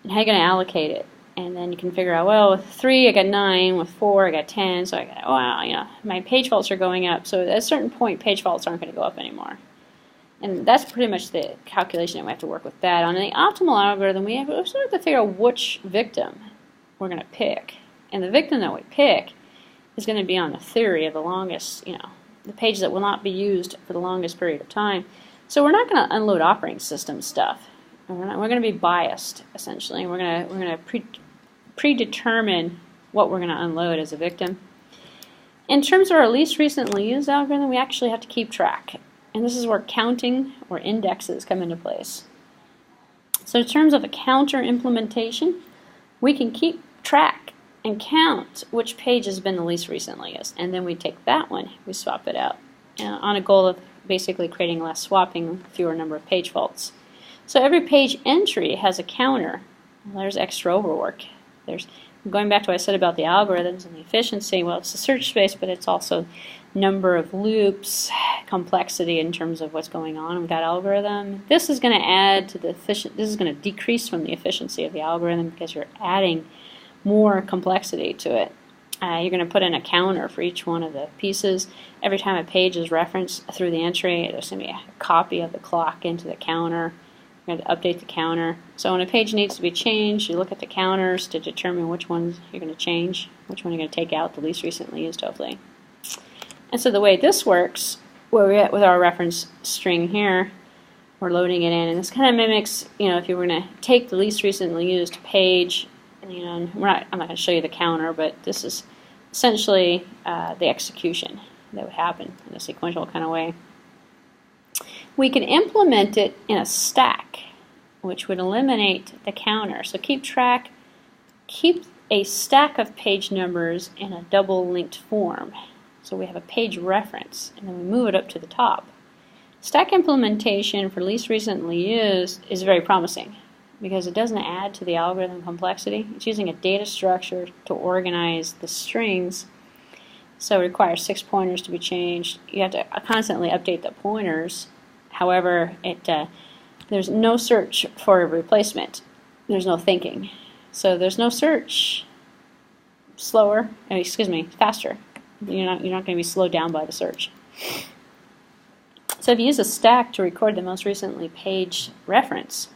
and how you're going to allocate it. And then you can figure out, well, with 3 I got 9, with 4 I got 10, so I got, wow, you know, my page faults are going up. So at a certain point, page faults aren't going to go up anymore. And that's pretty much the calculation that we have to work with that. On the optimal algorithm, we sort of have to figure out which victim we're going to pick. And the victim that we pick is going to be on the theory of the longest, you know, the page that will not be used for the longest period of time. So we're not going to unload operating system stuff. We're going to be biased, essentially. We're going to predetermine what we're going to unload as a victim. In terms of our least recently used algorithm, we actually have to keep track. And this is where counting or indexes come into place. So in terms of a counter implementation, we can keep track and count which page has been the least recently used. And then we take that one, we swap it out on a goal of basically creating less swapping, fewer number of page faults. So every page entry has a counter. Well, there's extra overwork. There's, going back to what I said about the algorithms and the efficiency, well, it's the search space, but it's also number of loops, complexity in terms of what's going on with that algorithm. This is going to add to the this is going to decrease from the efficiency of the algorithm because you're adding more complexity to it. You're going to put in a counter for each one of the pieces. Every time a page is referenced through the entry, there's going to be a copy of the clock into the counter. You're going to update the counter. So when a page needs to be changed, you look at the counters to determine which ones you're going to change, which one you're going to take out, the least recently used, hopefully. And so the way this works, where we're at with our reference string here, we're loading it in, and this kind of mimics, you know, if you were going to take the least recently used page, and, you know, I'm not going to show you the counter, but this is essentially the execution that would happen in a sequential kind of way. We can implement it in a stack, which would eliminate the counter. So keep a stack of page numbers in a double linked form. So we have a page reference, and then we move it up to the top. Stack implementation for least recently used is very promising because it doesn't add to the algorithm complexity. It's using a data structure to organize the strings, so it requires 6 pointers to be changed. You have to constantly update the pointers. However, there's no search for a replacement. There's no thinking. So there's no search. Faster. You're not going to be slowed down by the search. So if you use a stack to record the most recently page reference,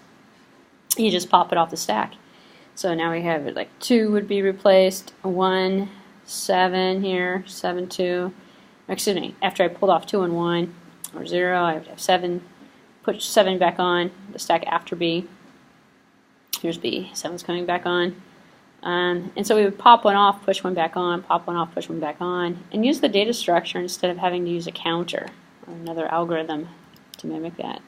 you just pop it off the stack. So now we have it like 2 would be replaced, 1, 7 here, 7, 2. Excuse me, after I pulled off 2 and 1, or 0, I have 7, put 7 back on, the stack after B. Here's B, 7's coming back on. And so we would pop one off, push one back on, pop one off, push one back on, and use the data structure instead of having to use a counter or another algorithm to mimic that.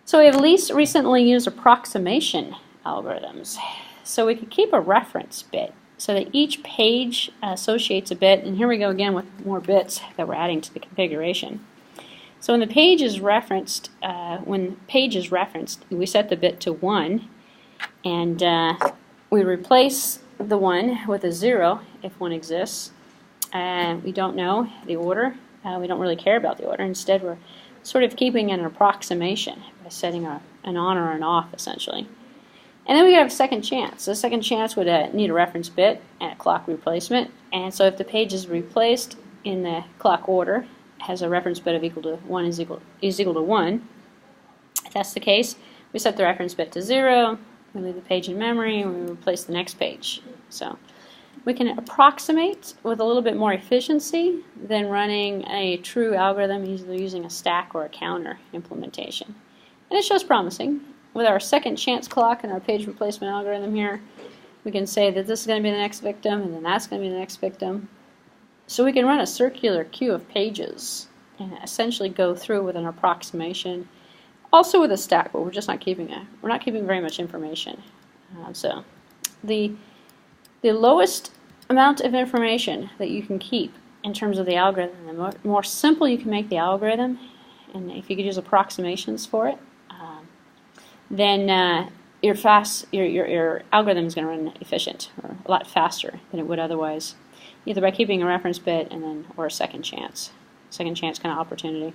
So we have least recently used approximation algorithms. So we could keep a reference bit so that each page associates a bit, and here we go again with more bits that we're adding to the configuration. So when the page is referenced, we set the bit to 1, and we replace the 1 with a 0 if 1 exists. We don't know the order. We don't really care about the order. Instead, we're sort of keeping an approximation by setting an on or an off, essentially. And then we have a second chance. So the second chance would need a reference bit and a clock replacement. And so if the page is replaced in the clock order, has a reference bit of equal to 1 is equal to 1. If that's the case, we set the reference bit to 0, we leave the page in memory, and we replace the next page. So we can approximate with a little bit more efficiency than running a true algorithm, either using a stack or a counter implementation. And it shows promising. With our second chance clock and our page replacement algorithm here, we can say that this is going to be the next victim, and then that's going to be the next victim. So we can run a circular queue of pages and essentially go through with an approximation, also with a stack, but we're just not keeping very much information. So the lowest amount of information that you can keep in terms of the algorithm, the more simple you can make the algorithm, and if you could use approximations for it, then your algorithm is going to run efficient, or a lot faster than it would otherwise, either by keeping a reference bit or a second chance kind of opportunity.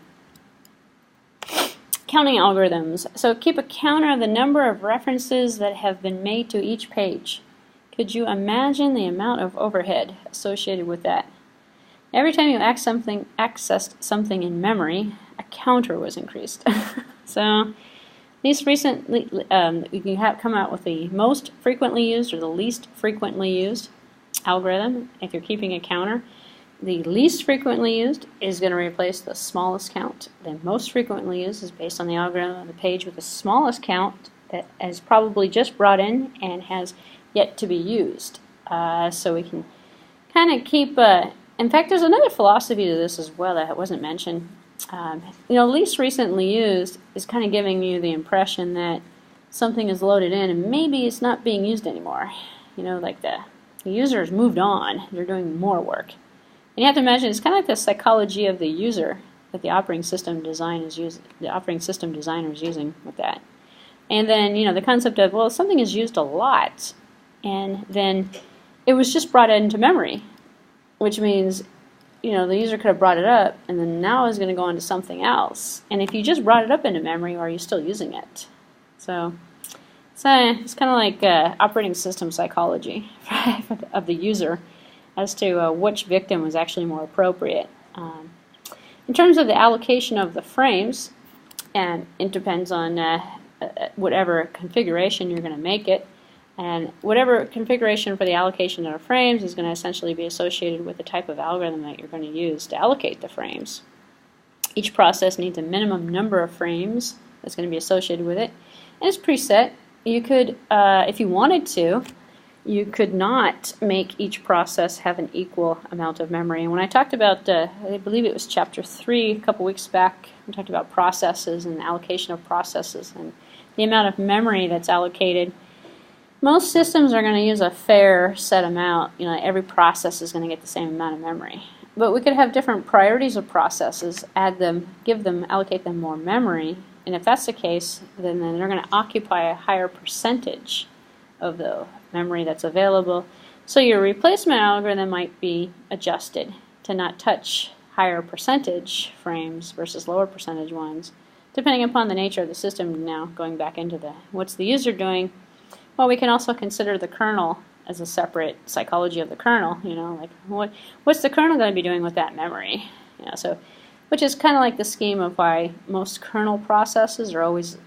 Counting algorithms. So keep a counter of the number of references that have been made to each page. Could you imagine the amount of overhead associated with that? Every time you accessed something in memory, a counter was increased. So these recently, you can come out with the most frequently used or the least frequently used algorithm. If you're keeping a counter, the least frequently used is going to replace the smallest count. The most frequently used is based on the algorithm of the page with the smallest count that is probably just brought in and has yet to be used. So we can kind of keep, in fact, there's another philosophy to this as well that wasn't mentioned. Least recently used is kind of giving you the impression that something is loaded in and maybe it's not being used anymore. Like the user has moved on, they're doing more work. And you have to imagine it's kind of like the psychology of the user that the operating system designer is using with that. And then, the concept of, well, something is used a lot, and then it was just brought into memory, which means, the user could have brought it up, and then now is going to go on to something else. And if you just brought it up into memory, are you still using it? So it's kind of like operating system psychology of the user as to which victim was actually more appropriate. In terms of the allocation of the frames, and it depends on whatever configuration you're going to make it, and whatever configuration for the allocation of the frames is going to essentially be associated with the type of algorithm that you're going to use to allocate the frames. Each process needs a minimum number of frames that's going to be associated with it, and it's preset. You could, if you wanted to, you could not make each process have an equal amount of memory. And when I talked about, I believe it was chapter 3 a couple weeks back, we talked about processes and allocation of processes and the amount of memory that's allocated. Most systems are going to use a fair set amount. Every process is going to get the same amount of memory. But we could have different priorities of processes, add them, allocate them more memory. And if that's the case, then they're going to occupy a higher percentage of the memory that's available. So your replacement algorithm might be adjusted to not touch higher percentage frames versus lower percentage ones, depending upon the nature of the system. Now, going back into what's the user doing? Well, we can also consider the kernel as a separate psychology of the kernel. Like what's the kernel going to be doing with that memory? Which is kind of like the scheme of why most kernel processes are always,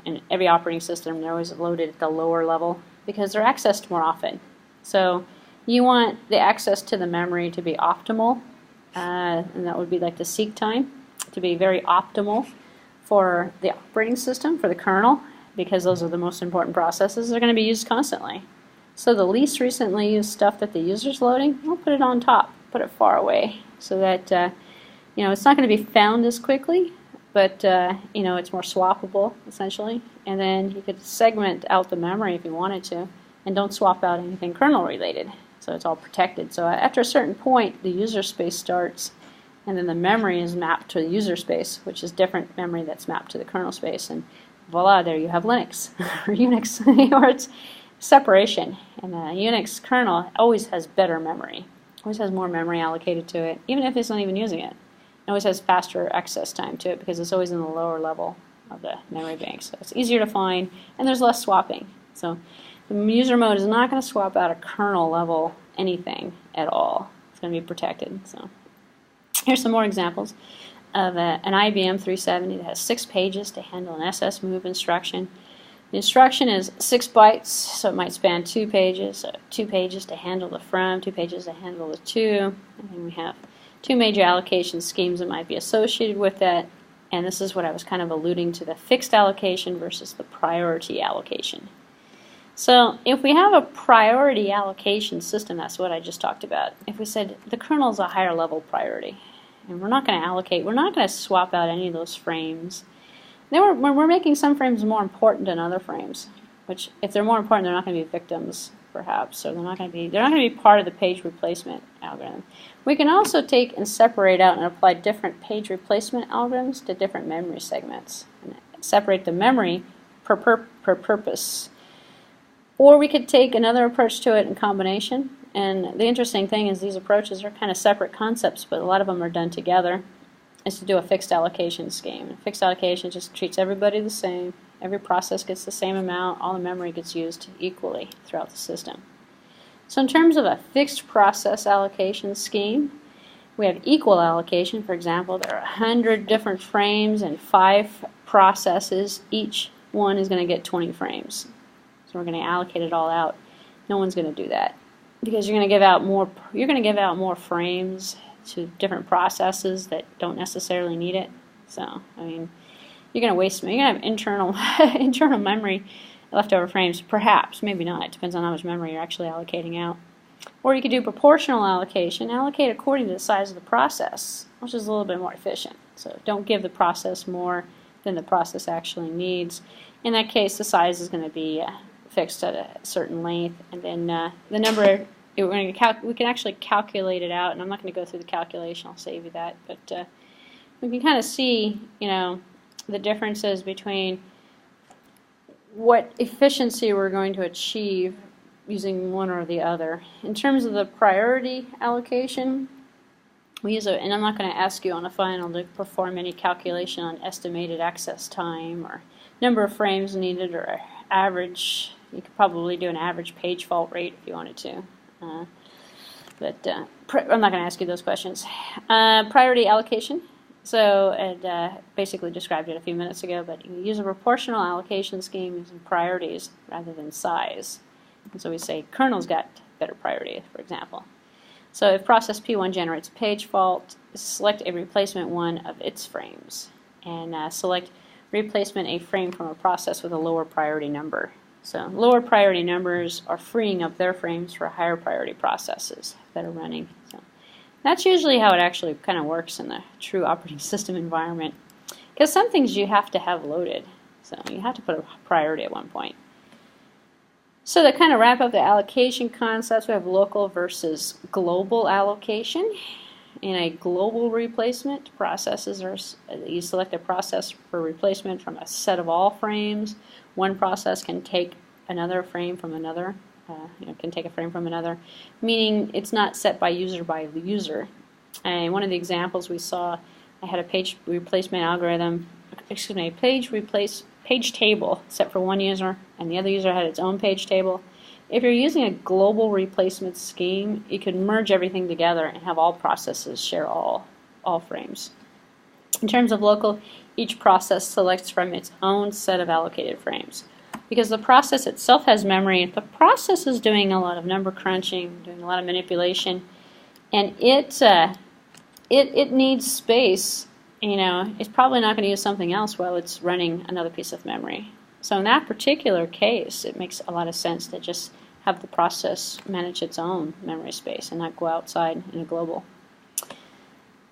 in every operating system, they're always loaded at the lower level because they're accessed more often. So you want the access to the memory to be optimal, and that would be like the seek time, to be very optimal for the operating system, for the kernel, because those are the most important processes. They're going to be used constantly. So the least recently used stuff that the user's loading, we'll put it on top, put it far away, so that it's not going to be found as quickly, but it's more swappable essentially. And then you could segment out the memory if you wanted to, and don't swap out anything kernel related. So it's all protected. So after a certain point, the user space starts, and then the memory is mapped to the user space, which is different memory that's mapped to the kernel space. And voila, there you have Linux or Unix, or it's separation. And the Unix kernel always has better memory, always has more memory allocated to it, even if it's not even using it. It always has faster access time to it because it's always in the lower level of the memory bank. So it's easier to find, and there's less swapping. So the user mode is not going to swap out a kernel level anything at all. It's going to be protected. So here's some more examples of an IBM 370 that has 6 pages to handle an SS move instruction. The instruction is 6 bytes, so it might span 2 pages. So 2 pages to handle the from, 2 pages to handle the to, and then we have 2 major allocation schemes that might be associated with that, and this is what I was kind of alluding to, the fixed allocation versus the priority allocation. So if we have a priority allocation system, that's what I just talked about. If we said the kernel is a higher level priority, and we're not going to allocate, we're not going to swap out any of those frames. Then we're making some frames more important than other frames, which if they're more important, they're not going to be victims, perhaps, or they're not going to be part of the page replacement algorithm. We can also take and separate out and apply different page replacement algorithms to different memory segments and separate the memory per purpose. Or we could take another approach to it in combination. And the interesting thing is these approaches are kind of separate concepts, but a lot of them are done together, is to do a fixed allocation scheme. Fixed allocation just treats everybody the same. Every process gets the same amount. All the memory gets used equally throughout the system. So in terms of a fixed process allocation scheme, we have equal allocation. For example, there are 100 different frames and 5 processes. Each one is going to get 20 frames. So we're going to allocate it all out. No one's going to do that because you're going to give out more. You're going to give out more frames to different processes that don't necessarily need it. So I mean, you're going to waste. You're going to have internal memory, leftover frames. Perhaps, maybe not. It depends on how much memory you're actually allocating out. Or you could do proportional allocation. Allocate according to the size of the process, which is a little bit more efficient. So don't give the process more than the process actually needs. In that case, the size is going to be fixed at a certain length, and then the number, we can actually calculate it out, and I'm not going to go through the calculation, I'll save you that, but we can kind of see, the differences between what efficiency we're going to achieve using one or the other. In terms of the priority allocation, we use and I'm not going to ask you on the final to perform any calculation on estimated access time or number of frames needed or average. You could probably do an average page fault rate if you wanted to. But I'm not going to ask you those questions. Priority allocation. So it basically described it a few minutes ago, but you use a proportional allocation scheme using priorities rather than size. And so we say kernel's got better priority, for example. So if process P1 generates a page fault, select a replacement one of its frames, and select replacement a frame from a process with a lower priority number. So lower priority numbers are freeing up their frames for higher priority processes that are running. So that's usually how it actually kind of works in the true operating system environment. Because some things you have to have loaded. So you have to put a priority at one point. So to kind of wrap up the allocation concepts, we have local versus global allocation. In a global replacement, processes are, you select a process for replacement from a set of all frames. One process can take another frame from another, can take a frame from another, meaning it's not set by user. And one of the examples we saw, I had a page replacement algorithm, page table set for one user, and the other user had its own page table. If you're using a global replacement scheme, you could merge everything together and have all processes share all frames. In terms of local, each process selects from its own set of allocated frames. Because the process itself has memory, the process is doing a lot of number crunching, doing a lot of manipulation, and it needs space. It's probably not going to use something else while it's running another piece of memory. So in that particular case, it makes a lot of sense to just have the process manage its own memory space and not go outside in a global.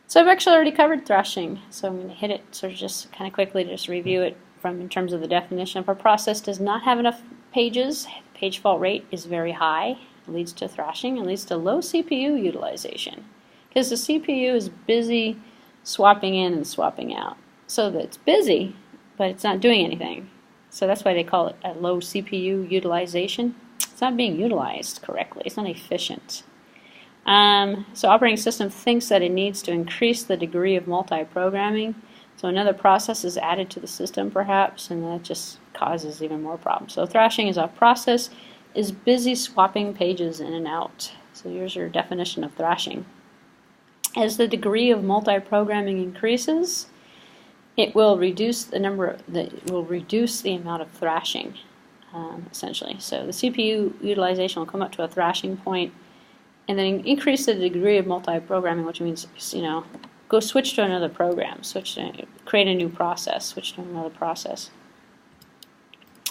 So I've actually already covered thrashing, so I'm going to hit it sort of just kind of quickly to just review it in terms of the definition. If a process does not have enough pages, the page fault rate is very high. It leads to thrashing and leads to low CPU utilization because the CPU is busy swapping in and swapping out. So that it's busy, but it's not doing anything. So that's why they call it a low CPU utilization. It's not being utilized correctly. It's not efficient. So operating system thinks that it needs to increase the degree of multi-programming. So another process is added to the system perhaps, and that just causes even more problems. So thrashing is a process is busy swapping pages in and out. So here's your definition of thrashing. As the degree of multi-programming increases, it will reduce the amount of thrashing, essentially. So the CPU utilization will come up to a thrashing point, and then increase the degree of multi-programming, which means go switch to another program, create a new process, switch to another process.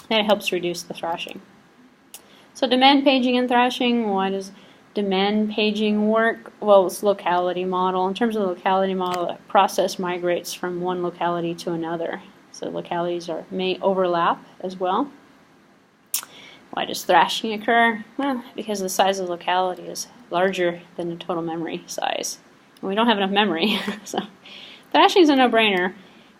That helps reduce the thrashing. So demand paging and thrashing. Why does demand paging work? Well, it's locality model. In terms of the locality model, a process migrates from one locality to another. So localities may overlap as well. Why does thrashing occur? Well, because the size of the locality is larger than the total memory size. And we don't have enough memory. So thrashing is a no-brainer.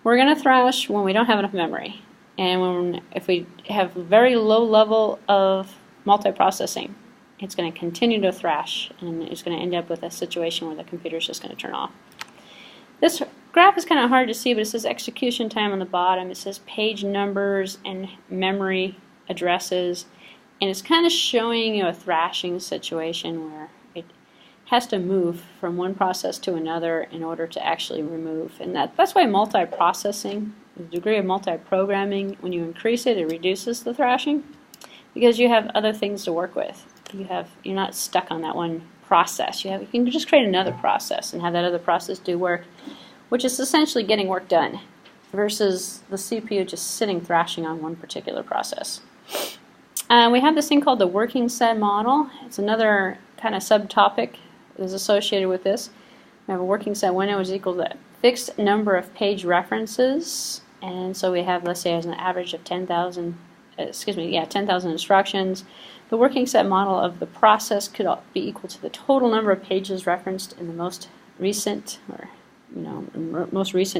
We're going to thrash when we don't have enough memory. And if we have very low level of multiprocessing, it's going to continue to thrash, and it's going to end up with a situation where the computer is just going to turn off. This graph is kind of hard to see, but it says execution time on the bottom. It says page numbers and memory addresses, and it's kind of showing you a thrashing situation where it has to move from one process to another in order to actually remove. And that's why multiprocessing, the degree of multiprogramming, when you increase it, it reduces the thrashing because you have other things to work with. You're not stuck on that one process. You can just create another process and have that other process do work, which is essentially getting work done, versus the CPU just sitting thrashing on one particular process. We have this thing called the working set model. It's another kind of subtopic that is associated with this. We have a working set window is equal to a fixed number of page references, and so we have, let's say, as an average of 10,000 instructions. The working set model of the process could be equal to the total number of pages referenced in the most recent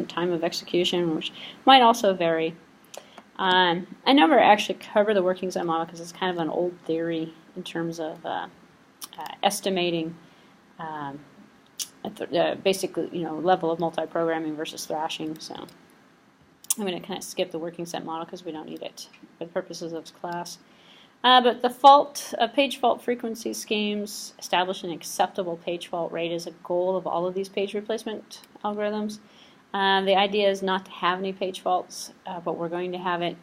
time of execution, which might also vary. I never actually cover the working set model because it's kind of an old theory in terms of estimating basically level of multiprogramming versus thrashing. So I'm going to kind of skip the working set model because we don't need it for the purposes of this class. But the page fault frequency schemes establish an acceptable page fault rate as a goal of all of these page replacement algorithms. The idea is not to have any page faults, but we're going to have it.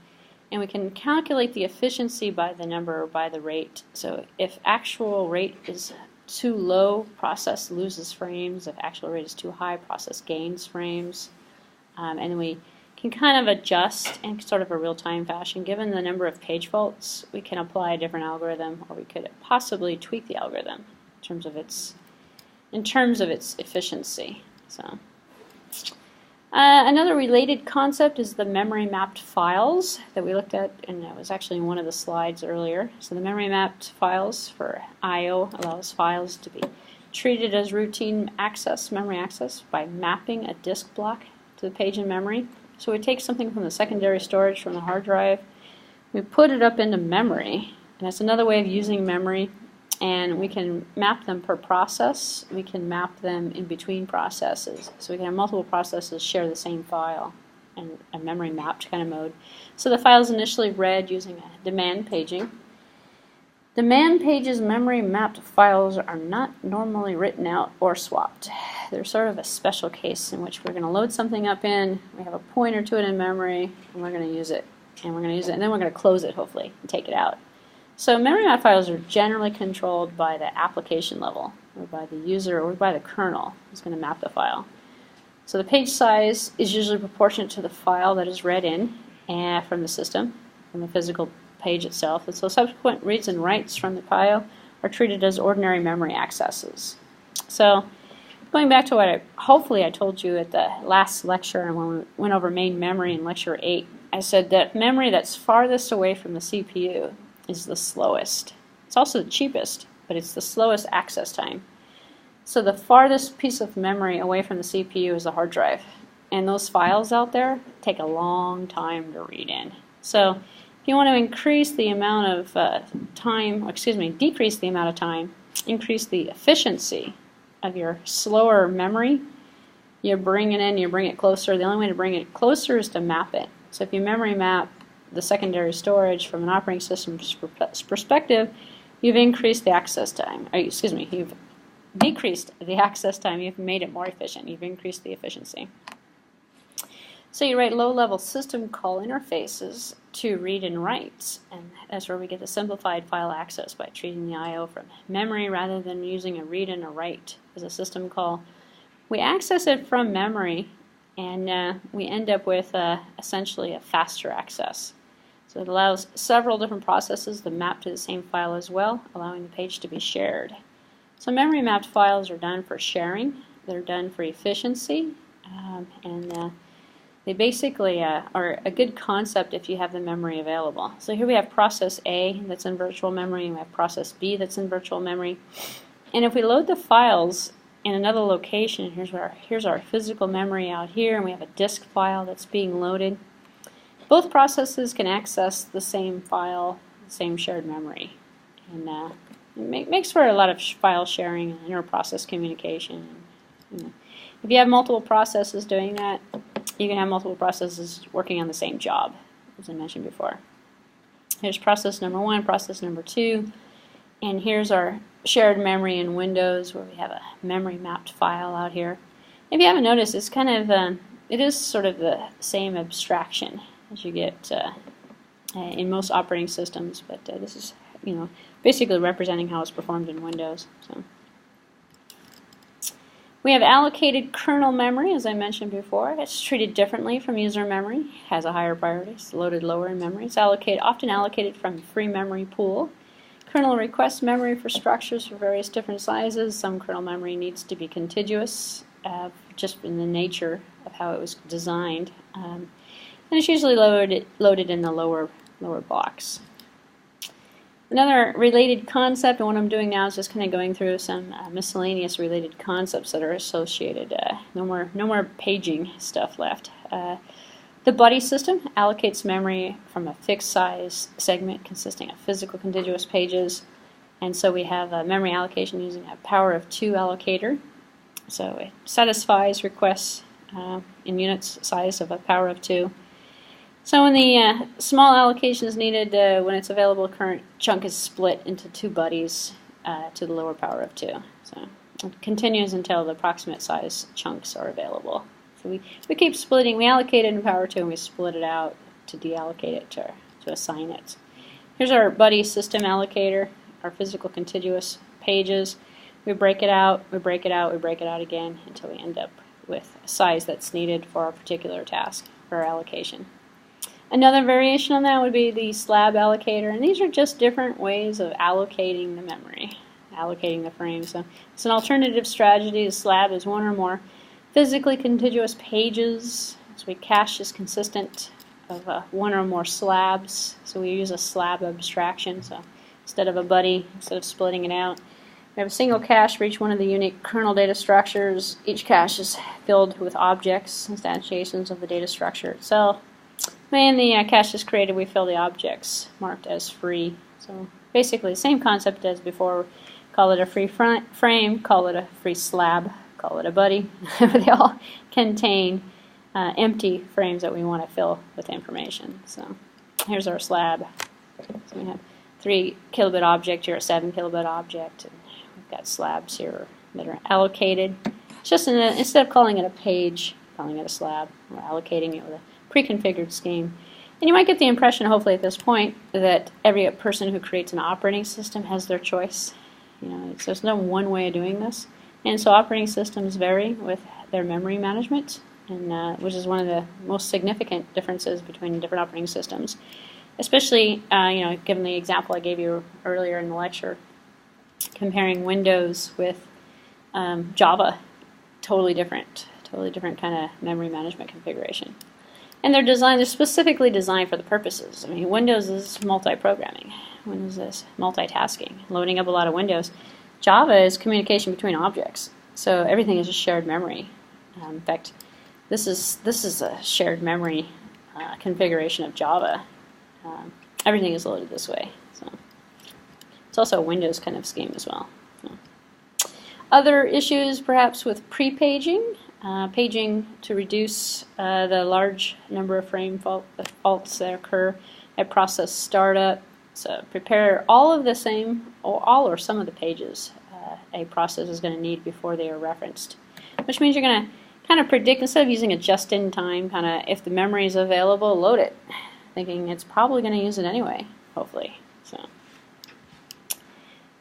And we can calculate the efficiency by the number or by the rate. So if actual rate is too low, process loses frames. If actual rate is too high, process gains frames. And then we can kind of adjust in sort of a real-time fashion. Given the number of page faults, we can apply a different algorithm, or we could possibly tweak the algorithm in terms of its efficiency. So, another related concept is the memory mapped files that we looked at, and that was actually in one of the slides earlier. So the memory mapped files for I/O allows files to be treated as routine access, memory access, by mapping a disk block to the page in memory. So we take something from the secondary storage from the hard drive, we put it up into memory, and that's another way of using memory, and we can map them per process. We can map them in between processes. So we can have multiple processes share the same file in a memory mapped kind of mode. So the file is initially read using a demand paging. Demand pages memory mapped files are not normally written out or swapped. They're sort of a special case in which we're going to load something up in, we have a pointer to it in memory, and we're going to use it. And we're going to use it, and then we're going to close it, hopefully, and take it out. So memory mapped files are generally controlled by the application level, or by the user, or by the kernel who's going to map the file. So the page size is usually proportionate to the file that is read in from the system, from the physical page itself, and so subsequent reads and writes from the file are treated as ordinary memory accesses. So going back to what hopefully I told you at the last lecture, and when we went over main memory in lecture 8, I said that memory that's farthest away from the CPU is the slowest. It's also the cheapest, but it's the slowest access time. So the farthest piece of memory away from the CPU is the hard drive, and those files out there take a long time to read in. So if you want to increase the amount of decrease the amount of time, increase the efficiency of your slower memory, you bring it closer. The only way to bring it closer is to map it. So if you memory map the secondary storage from an operating system's perspective, you've increased the access time. You've decreased the access time. You've made it more efficient. You've increased the efficiency. So you write low-level system call interfaces to read and write, and that's where we get the simplified file access by treating the I/O from memory rather than using a read and a write as a system call. We access it from memory, and we end up with essentially a faster access. So it allows several different processes to map to the same file as well, allowing the page to be shared. So memory mapped files are done for sharing, they're done for efficiency, and they basically are a good concept if you have the memory available. So here we have process A that's in virtual memory, and we have process B that's in virtual memory. And if we load the files in another location, here's our physical memory out here, and we have a disk file that's being loaded. Both processes can access the same file, the same shared memory. And it makes for a lot of file sharing and inter-process communication. If you have multiple processes doing that, you can have multiple processes working on the same job, as I mentioned before. Here's process number 1, process number 2, and here's our shared memory in Windows, where we have a memory mapped file out here. If you haven't noticed, it's kind of it is sort of the same abstraction as you get in most operating systems, but this is basically representing how it's performed in Windows. So we have allocated kernel memory, as I mentioned before. It's treated differently from user memory, has a higher priority, it's loaded lower in memory. It's often allocated from free memory pool. Kernel requests memory for structures for various different sizes. Some kernel memory needs to be contiguous, just in the nature of how it was designed. And it's usually loaded in the lower box. Another related concept, and what I'm doing now is just kind of going through some miscellaneous related concepts that are associated. No more paging stuff left. The buddy system allocates memory from a fixed size segment consisting of physical contiguous pages, and so we have a memory allocation using a power of 2 allocator. So it satisfies requests in units size of a power of 2. So when the small allocation is needed, when it's available, current chunk is split into 2 buddies to the lower power of 2. So it continues until the approximate size chunks are available. So we keep splitting. We allocate it in power 2, and we split it out to deallocate it, to assign it. Here's our buddy system allocator, our physical contiguous pages. We break it out, we break it out again until we end up with a size that's needed for our particular task. for allocation. Another variation on that would be the slab allocator, and these are just different ways of allocating the memory, allocating the frame. So it's an alternative strategy. The slab is one or more physically contiguous pages. So cache is consistent of one or more slabs. So we use a slab abstraction. So instead of a buddy, instead of splitting it out, we have a single cache for each one of the unique kernel data structures. Each cache is filled with objects, instantiations of the data structure itself. When the cache is created, we fill the objects marked as free. So basically the same concept as before. Call it a free frame, call it a free slab, call it a buddy. They all contain empty frames that we want to fill with information. So here's our slab. So we have 3 kilobit object here, a 7 kilobit object. And we've got slabs here that are allocated. It's just instead of calling it a page, calling it a slab, we're allocating it with a pre-configured scheme. And you might get the impression, hopefully at this point, that every person who creates an operating system has their choice. You know, there's no one way of doing this. And so operating systems vary with their memory management, and which is one of the most significant differences between different operating systems. Especially, given the example I gave you earlier in the lecture, comparing Windows with Java, totally different kind of memory management configuration. And they're specifically designed for the purposes. I mean, Windows is multi-programming. Windows is multitasking, loading up a lot of windows. Java is communication between objects. So everything is a shared memory. In fact, this is a shared memory configuration of Java. Everything is loaded this way. So it's also a Windows kind of scheme as well. So. Other issues perhaps with pre-paging. Paging to reduce the large number of frame faults that occur at process startup. So prepare all of the same, or all or some of the pages a process is going to need before they are referenced. Which means you're going to kind of predict, instead of using a just-in-time, kind of if the memory is available, load it, thinking it's probably going to use it anyway, hopefully. So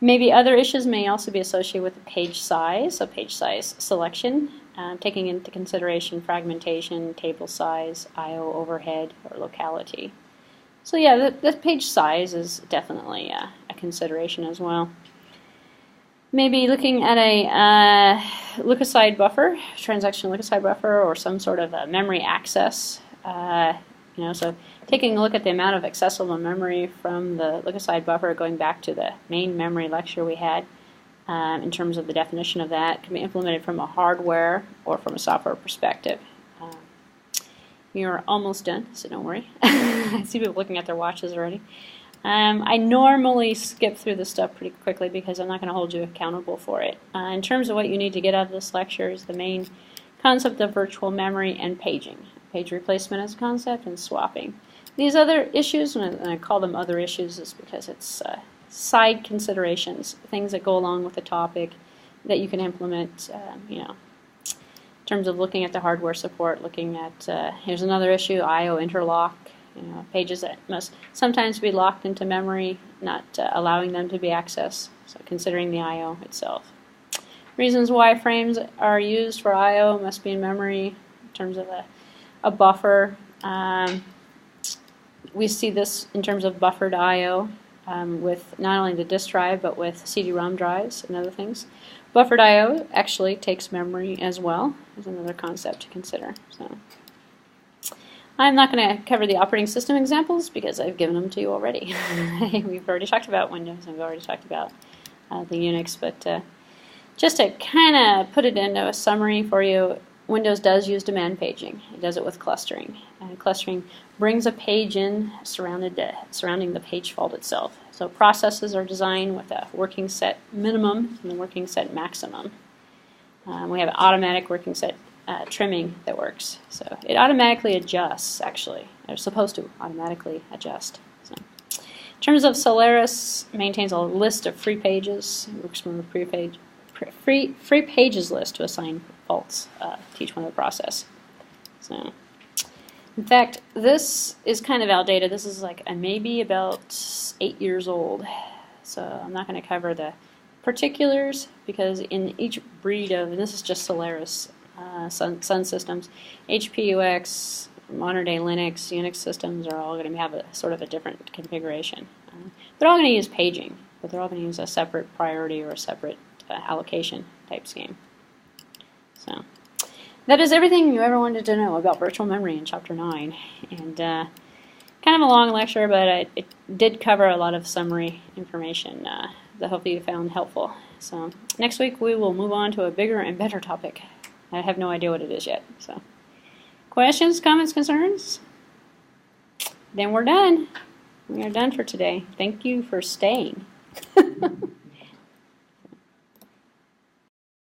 maybe other issues may also be associated with the page size, so page size selection. Taking into consideration fragmentation, table size, I/O overhead, or locality. So yeah, the page size is definitely a consideration as well. Maybe looking at a look-aside buffer, transaction look-aside buffer, or some sort of a memory access. So taking a look at the amount of accessible memory from the look-aside buffer, going back to the main memory lecture we had. In terms of the definition of that, can be implemented from a hardware or from a software perspective. We are almost done, so don't worry. I see people looking at their watches already. I normally skip through this stuff pretty quickly because I'm not going to hold you accountable for it. In terms of what you need to get out of this lecture is the main concept of virtual memory and paging. Page replacement as a concept and swapping. These other issues, and I call them other issues, is because it's side considerations, things that go along with the topic that you can implement, in terms of looking at the hardware support, looking at, here's another issue, I/O interlock, pages that must sometimes be locked into memory, not allowing them to be accessed, so considering the I/O itself. Reasons why frames are used for I/O must be in memory in terms of a buffer. We see this in terms of buffered I/O. With not only the disk drive, but with CD-ROM drives and other things. Buffered I/O actually takes memory as well. There's another concept to consider. So, I'm not going to cover the operating system examples because I've given them to you already. We've already talked about Windows and we've already talked about the Unix, but just to kind of put it into a summary for you, Windows does use demand paging. It does it with clustering. And clustering brings a page in surrounding the page fault itself. So processes are designed with a working set minimum and a working set maximum. We have automatic working set trimming that works. So it automatically adjusts, actually. They're supposed to automatically adjust. So, in terms of Solaris, maintains a list of free pages. It works from a free pages list to assign faults to each one of the process. So, in fact, this is kind of outdated. This is like maybe about 8 years old. So I'm not going to cover the particulars because in each breed of, and this is just Solaris Sun systems, HPUX, modern day Linux, Unix systems are all going to have a sort of a different configuration. They're all going to use paging, but they're all going to use a separate priority or a separate allocation type scheme. So that is everything you ever wanted to know about virtual memory in Chapter 9. And kind of a long lecture, but it did cover a lot of summary information that hopefully you found helpful. So next week we will move on to a bigger and better topic. I have no idea what it is yet. So questions, comments, concerns? Then we're done. We are done for today. Thank you for staying.